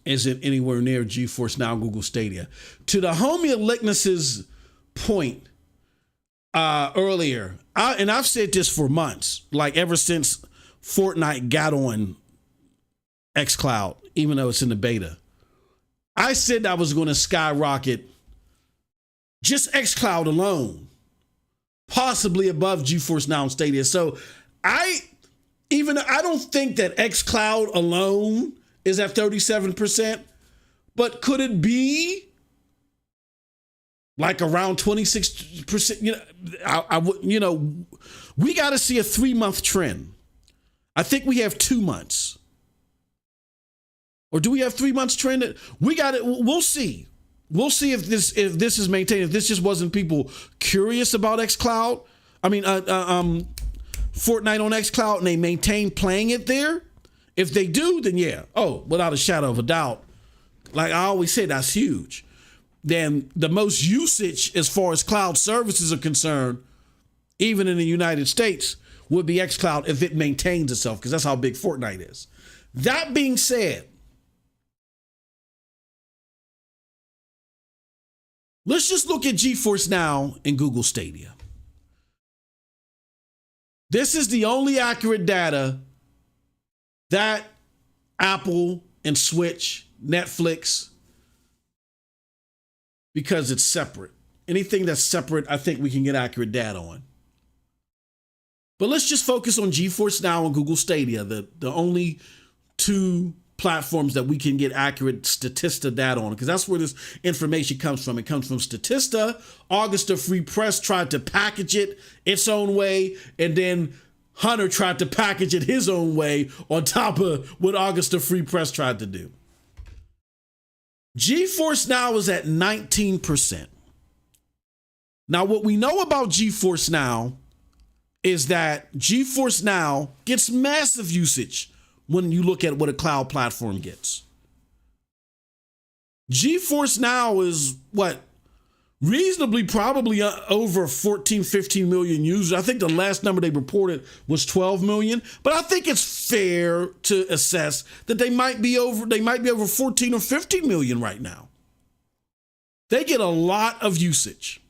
isn't anywhere near Geforce Now and Google Stadia. To the homie Lignus's point earlier, and I've said this for months, like ever since Fortnite got on xCloud, even though it's in the beta. I said I was going to skyrocket just xCloud alone, possibly above GeForce Now and Stadia. So I don't think that xCloud alone is at 37%, but could it be like around 26%? We got to see a 3-month trend. I think we have 2 months. Or do we have 3 months trend? We got it. We'll see. We'll see if this is maintained. If this just wasn't people curious about xCloud. Fortnite on xCloud, and they maintain playing it there. If they do, then yeah. Oh, without a shadow of a doubt. Like I always say, that's huge. Then the most usage as far as cloud services are concerned, even in the United States, would be xCloud if it maintains itself, because that's how big Fortnite is. That being said, let's just look at GeForce Now and Google Stadia. This is the only accurate data that Apple and Switch, Netflix, because it's separate. Anything that's separate, I think we can get accurate data on. But let's just focus on GeForce Now and Google Stadia, the only two platforms that we can get accurate Statista data on, because that's where this information comes from. It comes from Statista. Augusta Free Press tried to package it its own way, and then Hunter tried to package it his own way on top of what Augusta Free Press tried to do. GeForce Now is at 19%. Now, what we know about GeForce Now is that GeForce Now gets massive usage when you look at what a cloud platform gets. GeForce Now is reasonably probably over 14, 15 million users. I think the last number they reported was 12 million, but I think it's fair to assess that they might be over 14 or 15 million right now. They get a lot of usage.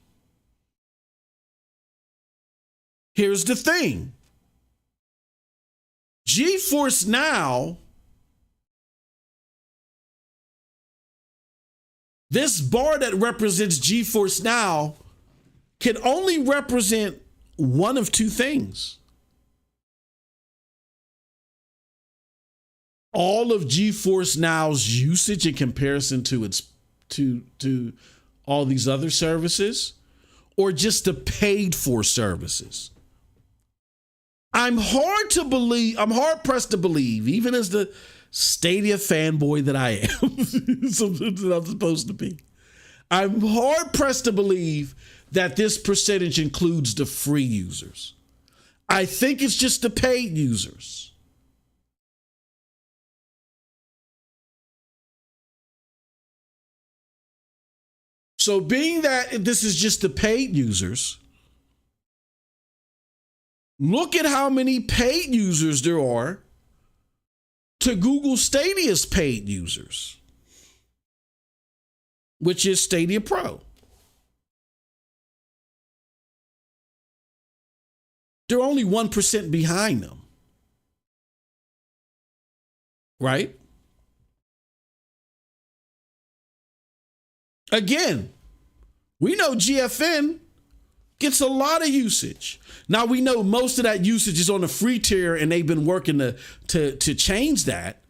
Here's the thing. GeForce Now, this bar that represents GeForce Now can only represent one of two things. All of GeForce Now's usage in comparison to its to all these other services, or just the paid for services. I'm hard pressed to believe, even as the Stadia fanboy that I am, something that I'm supposed to be. I'm hard pressed to believe that this percentage includes the free users. I think it's just the paid users. So being that this is just the paid users, look at how many paid users there are to Google Stadia's paid users, which is Stadia Pro. They're only 1% behind them, right? Again, we know GFN gets a lot of usage. Now we know most of that usage is on the free tier, and they've been working to change that.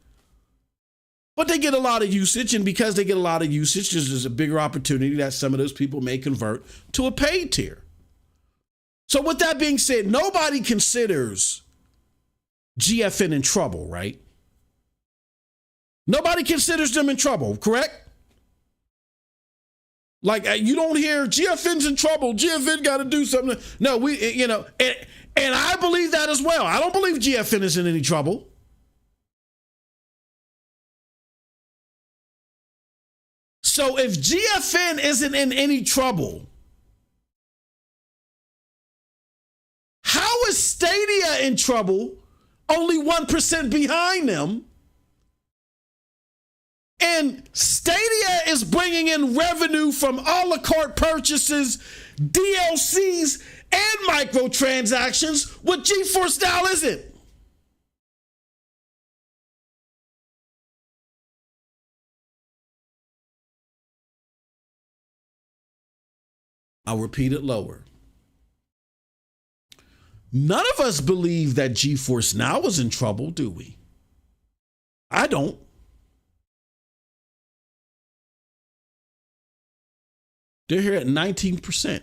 But they get a lot of usage, and because they get a lot of usage, there's a bigger opportunity that some of those people may convert to a paid tier. So with that being said, nobody considers GFN in trouble, right? Nobody considers them in trouble, correct? Like, you don't hear GFN's in trouble. GFN got to do something. No, and I believe that as well. I don't believe GFN is in any trouble. So if GFN isn't in any trouble, how is Stadia in trouble? Only 1% behind them. And Stadia is bringing in revenue from a la carte purchases, DLCs, and microtransactions, what GeForce Now isn't. I'll repeat it lower. None of us believe that Geforce Now is in trouble, do we? I don't. They're here at 19%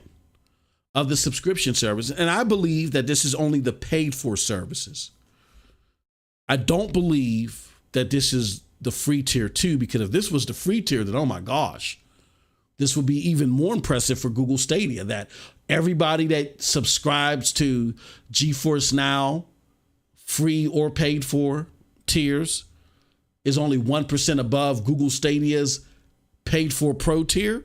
of the subscription service. And I believe that this is only the paid for services. I don't believe that this is the free tier too, because if this was the free tier, then oh my gosh, this would be even more impressive for Google Stadia, that everybody that subscribes to Geforce Now, free or paid for tiers, is only 1% above Google Stadia's paid for pro tier.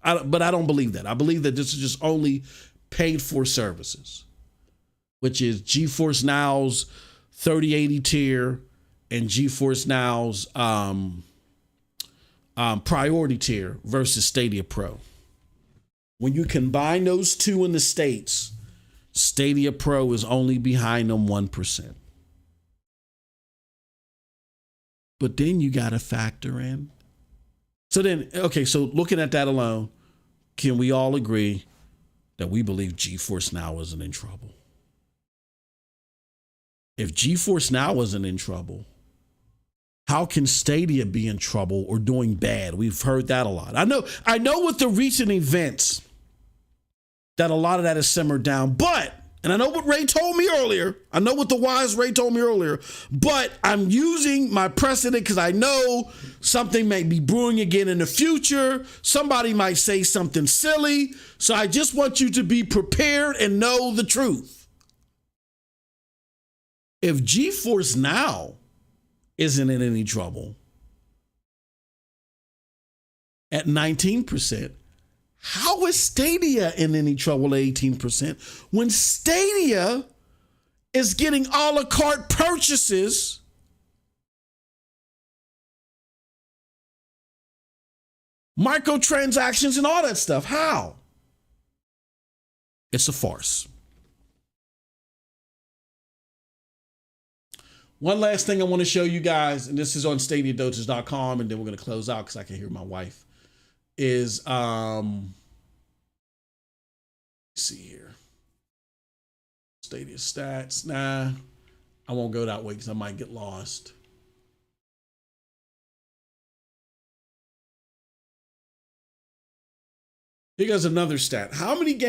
But I don't believe that. I believe that this is just only paid for services, which is Geforce Now's 3080 tier and Geforce Now's priority tier versus Stadia Pro. When you combine those two in the States, Stadia Pro is only behind them 1%. But then you got to factor in. So looking at that alone, can we all agree that we believe Geforce Now isn't in trouble? If Geforce Now isn't in trouble, how can Stadia be in trouble or doing bad? We've heard that a lot. I know with the recent events that a lot of that is simmered down, and I know what Ray told me earlier. I know what the wise Ray told me earlier, but I'm using my precedent because I know something may be brewing again in the future. Somebody might say something silly. So I just want you to be prepared and know the truth. If Geforce Now isn't in any trouble at 19%, how is Stadia in any trouble at 18% when Stadia is getting a la carte purchases microtransactions and all that stuff? How? It's a farce. One last thing I want to show you guys, and this is on StadiaDosage.com, and then we're going to close out because I can hear my wife, is, let's see here. Stadia stats. Nah, I won't go that way because I might get lost. Here goes another stat. How many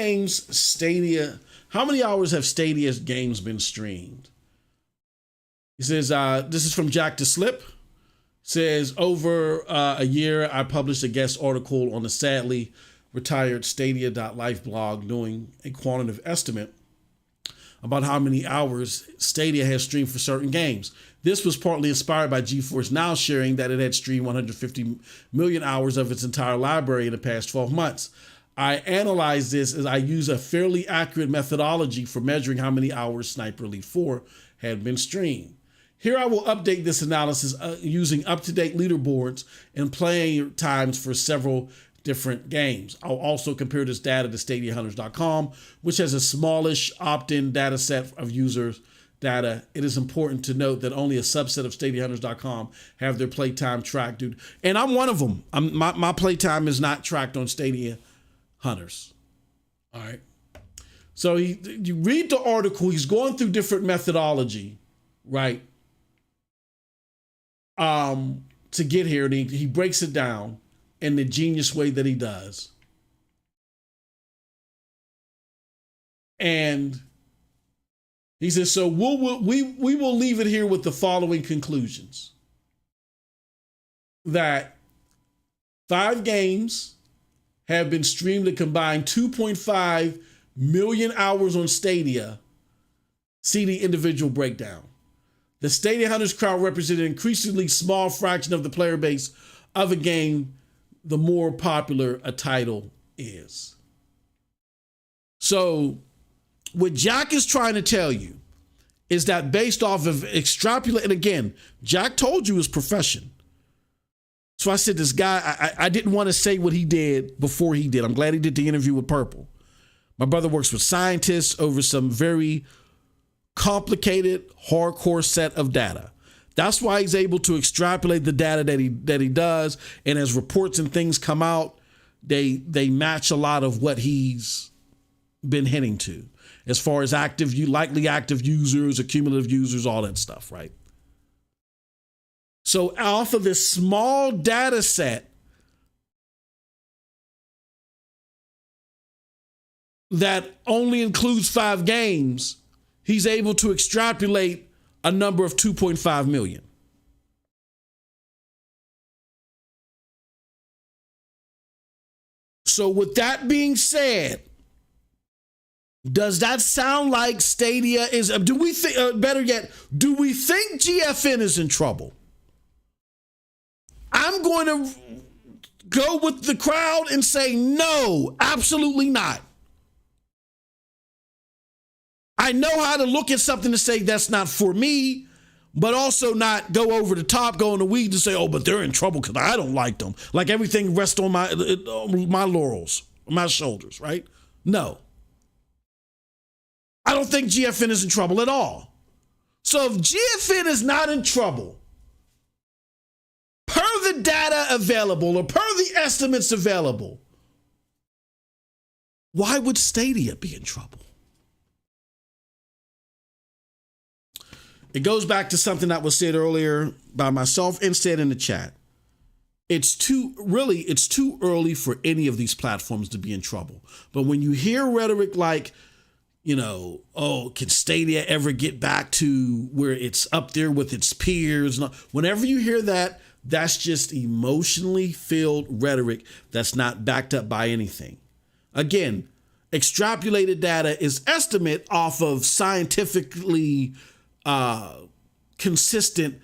hours have Stadia's games been streamed? He says, this is from Jack to Slip. Says, over a year, I published a guest article on the sadly retired Stadia.life blog doing a quantitative estimate about how many hours Stadia has streamed for certain games. This was partly inspired by Geforce Now sharing that it had streamed 150 million hours of its entire library in the past 12 months. I analyzed this as I use a fairly accurate methodology for measuring how many hours Sniper Elite 4 had been streamed. Here I will update this analysis using up-to-date leaderboards and playing times for several different games. I'll also compare this data to StadiaHunters.com, which has a smallish opt-in data set of users data. It is important to note that only a subset of StadiaHunters.com have their playtime tracked, dude. And I'm one of them. My playtime is not tracked on Stadia Hunters. All right. So you read the article. He's going through different methodology, right? To get here, and he breaks it down in the genius way that he does. And he says, so we will leave it here with the following conclusions. That 5 games have been streamed a combined 2.5 million hours on Stadia. See the individual breakdown. The Stadia Hunters crowd represented an increasingly small fraction of the player base of a game, the more popular a title is. So what Jack is trying to tell you is that based off of extrapolate, and again, Jack told you his profession. So I said, this guy, I didn't want to say what he did before he did. I'm glad he did the interview with Purple. My brother works with scientists over some very complicated, hardcore set of data. That's why he's able to extrapolate the data that he does. And as reports and things come out, they match a lot of what he's been hitting to as far as likely active users, accumulative users, all that stuff, right? So off of this small data set that only includes 5 games, he's able to extrapolate a number of 2.5 million. So with that being said, does that sound like Stadia is, do we think, better yet, do we think GFN is in trouble? I'm going to go with the crowd and say no, absolutely not. I know how to look at something to say that's not for me, but also not go over the top, go in the weeds and say, oh, but they're in trouble because I don't like them. Like everything rests on my laurels, my shoulders, right? No. I don't think GFN is in trouble at all. So if GFN is not in trouble, per the data available or per the estimates available, why would Stadia be in trouble? It goes back to something that was said earlier by myself and said in the chat. It's too early for any of these platforms to be in trouble. But when you hear rhetoric like, oh, can Stadia ever get back to where it's up there with its peers? Whenever you hear that, that's just emotionally filled rhetoric that's not backed up by anything. Again, extrapolated data is estimate off of scientifically consistent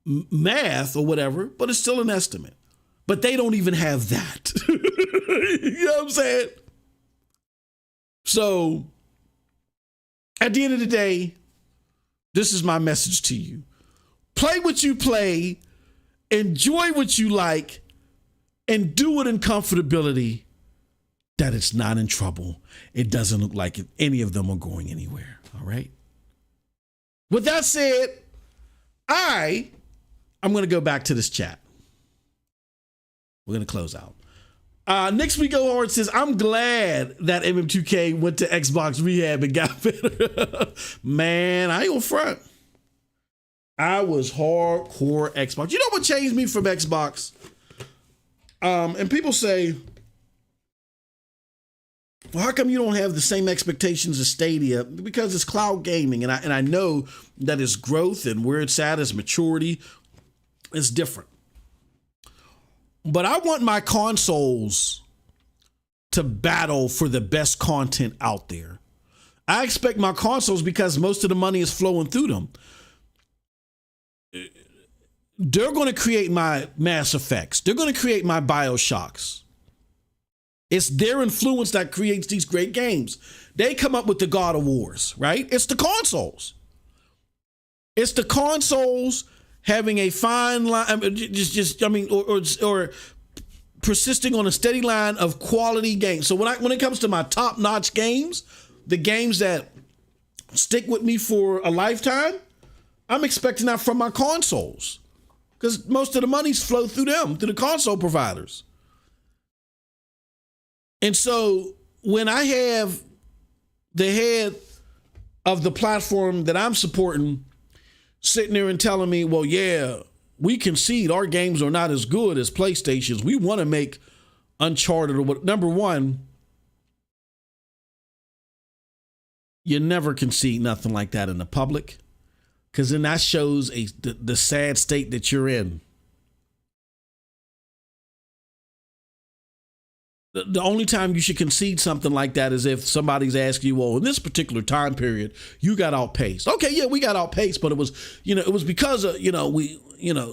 math or whatever, but it's still an estimate. But they don't even have that. You know what I'm saying? So at the end of the day, this is my message to you. Play what you play, enjoy what you like, and do it in comfortability that it's not in trouble. It doesn't look like any of them are going anywhere. All right? With that said, I'm going to go back to this chat. We're going to close out. Next week, Howard says, I'm glad that MM2K went to Xbox Rehab and got better. Man, I ain't gonna front. I was hardcore Xbox. You know what changed me from Xbox? And people say, well, how come you don't have the same expectations as Stadia? Because it's cloud gaming, and I know that its growth and where it's at, its maturity is different. But I want my consoles to battle for the best content out there. I expect my consoles, because most of the money is flowing through them, they're going to create my Mass Effects. They're going to create my BioShocks. It's their influence that creates these great games. They come up with the God of Wars, right? It's the consoles. It's the consoles having a fine line, or persisting on a steady line of quality games. So when it comes to my top-notch games, the games that stick with me for a lifetime, I'm expecting that from my consoles, because most of the money's flow through them, through the console providers. And so when I have the head of the platform that I'm supporting sitting there and telling me, well, yeah, we concede our games are not as good as PlayStation's. We want to make Uncharted or what. Number one, you never concede nothing like that in the public, because then that shows the sad state that you're in. The only time you should concede something like that is if somebody's asking you, well, in this particular time period, you got outpaced. Okay, yeah, we got outpaced, but it was because of,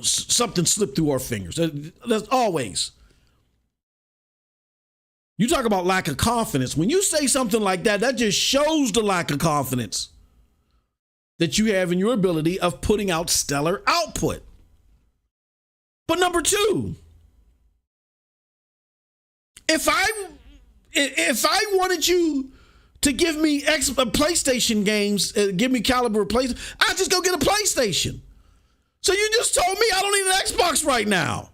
something slipped through our fingers. That's always. You talk about lack of confidence. When you say something like that, that just shows the lack of confidence that you have in your ability of putting out stellar output. But number two, if I wanted you to give me PlayStation games, give me caliber PlayStation, I'd just go get a PlayStation. So you just told me I don't need an Xbox right now.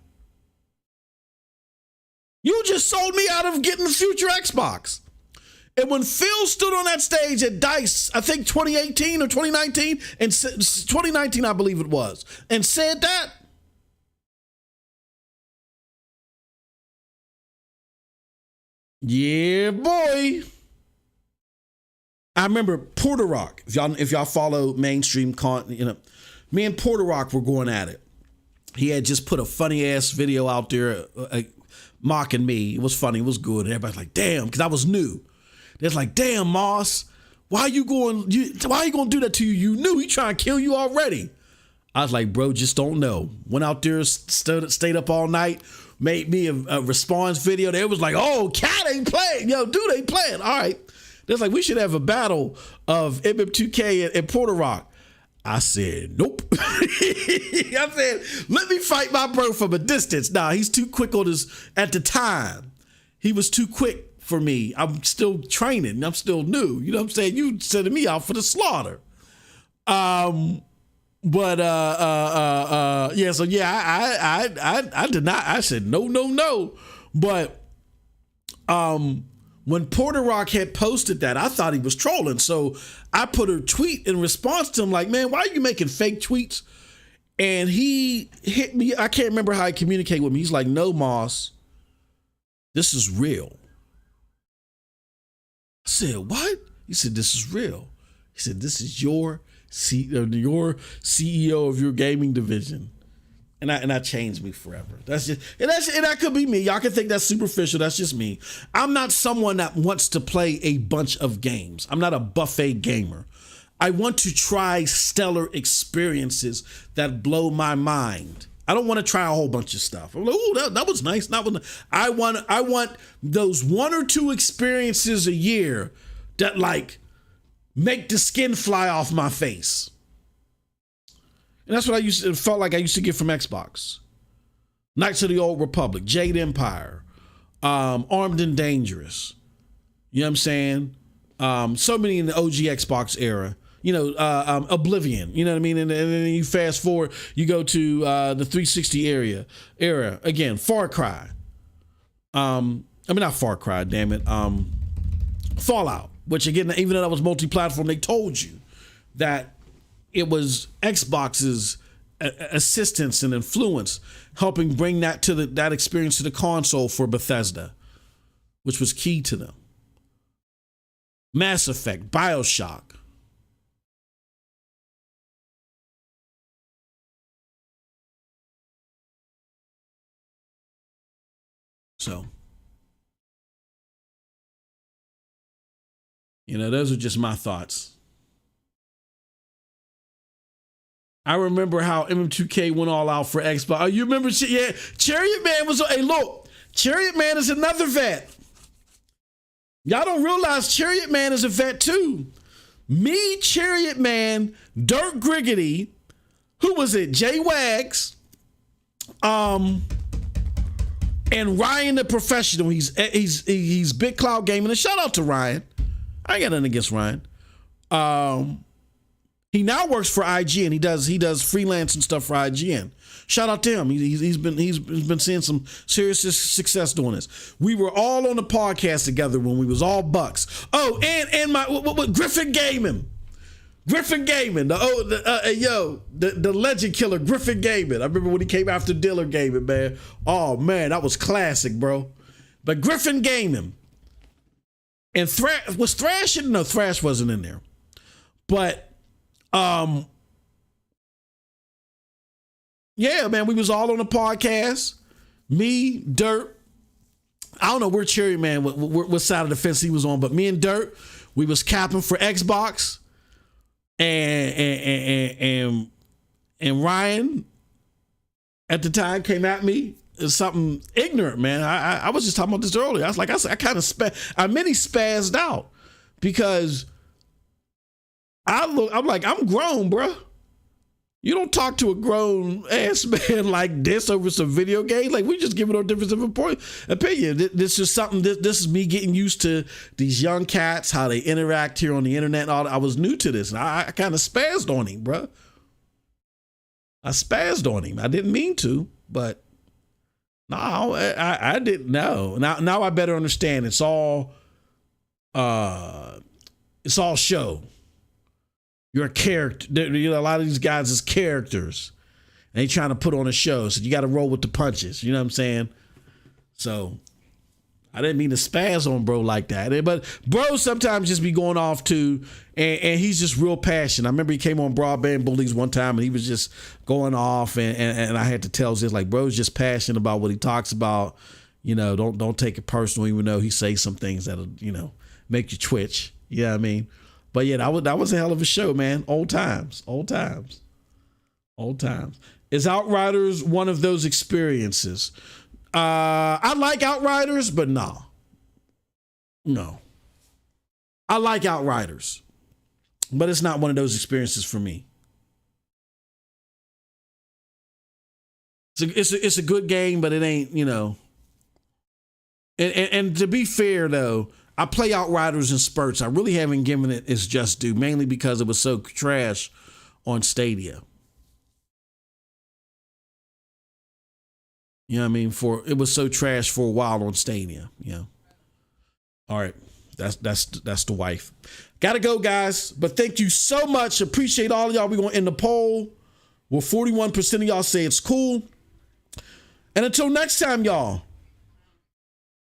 You just sold me out of getting the future Xbox. And when Phil stood on that stage at DICE, I think 2018 or 2019, and 2019, I believe it was, and said that, yeah, boy. I remember Porter Rock. If y'all follow mainstream content, me and Porter Rock were going at it. He had just put a funny ass video out there mocking me. It was funny. It was good. And everybody's like, damn, because I was new. They're like, damn, Moss, why are you going to do that to you? You knew he trying to kill you already. I was like, bro, just don't know. Went out there, stayed up all night, made me a response video. They was like, oh, Cat ain't playing. Yo, dude ain't playing. All right. They're like, we should have a battle of MM2K and Porter Rock. I said, nope. I said, let me fight my bro from a distance. Nah, he's too quick on his, at the time, he was too quick for me. I'm still training. I'm still new. You know what I'm saying? You sending me out for the slaughter. Yeah, so yeah, I did not, I said, no. But, when Porter Rock had posted that, I thought he was trolling. So I put a tweet in response to him like, man, why are you making fake tweets? And he hit me. I can't remember how he communicated with me. He's like, no, Moss, this is real. I said, what? He said, this is real. He said, this is your CEO of your gaming division. And that changed me forever. That's just, and that could be me. Y'all can think that's superficial. That's just me. I'm not someone that wants to play a bunch of games. I'm not a buffet gamer. I want to try stellar experiences that blow my mind. I don't want to try a whole bunch of stuff. I'm like, oh, that was nice. I want those one or two experiences a year that like make the skin fly off my face. And that's what felt like I used to get from Xbox. Knights of the Old Republic, Jade Empire, Armed and Dangerous. You know what I'm saying? So many in the OG Xbox era. Oblivion. You know what I mean? And then you fast forward, you go to the 360 era. Again, Far Cry. Not Far Cry, damn it. Fallout, which again, even though that was multi-platform, they told you that it was Xbox's assistance and influence helping bring that experience to the console for Bethesda, which was key to them. Mass Effect, BioShock. So, those are just my thoughts. I remember how MM2K went all out for Xbox. Oh, you remember? Yeah, Chariot Man was. Hey, look, Chariot Man is another vet. Y'all don't realize Chariot Man is a vet too. Me, Chariot Man, Dirk Griggity, who was it? Jay Wags, and Ryan the Professional. He's Big Cloud Gaming. And shout out to Ryan. I ain't got nothing against Ryan. He now works for IGN. He does freelance and stuff for IGN. Shout out to him. He's been seeing some serious success doing this. We were all on the podcast together when we was all bucks. Oh, and my Griffin Gaming. Griffin Gaming. The legend killer Griffin Gaming. I remember when he came after Diller Gaming, man. Oh man, that was classic, bro. But Griffin Gaming. And was Thrash in? No, Thrash wasn't in there. But yeah, man, we was all on the podcast. Me, Dirt. I don't know where Cherry Man, what side of the fence he was on, but me and Dirt, we was capping for Xbox, and Ryan at the time came at me as something ignorant, man. I was just talking about this earlier. I kind of spazzed out because I'm like, I'm grown, bro. You don't talk to a grown ass man like this over some video game. Like, we just giving our difference of opinion. This is something. This is me getting used to these young cats, how they interact here on the internet. And all. I was new to this, and I kind of spazzed on him, bro. I spazzed on him. I didn't mean to, but No, I didn't know. Now I better understand. It's all show. You're a character. You know, a lot of these guys is characters. And they trying to put on a show. So you got to roll with the punches. You know what I'm saying? So I didn't mean to spaz on bro like that. But bro sometimes just be going off too. And he's just real passionate. I remember he came on Broadband Bullies one time and he was just going off. And I had to tell him, like, bro's just passionate about what he talks about. You know, don't take it personal, even though he says some things that'll, you know, make you twitch. You know what I mean? But yeah, that was a hell of a show, man. Old times. Is Outriders one of those experiences? I like Outriders, but no. I like Outriders, but it's not one of those experiences for me. It's a good game, but it ain't, you know. And to be fair though, I play Outriders in spurts. I really haven't given it its just due, mainly because it was so trash on Stadia. You know what I mean? It was so trash for a while on Stadia. Yeah. All right. That's the wife. Gotta go, guys. But thank you so much. Appreciate all of y'all. We're gonna end the poll. Well, 41% of y'all say it's cool. And until next time, y'all,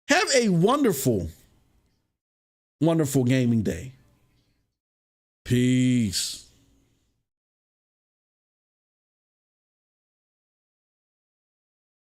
have a wonderful, wonderful gaming day. Peace.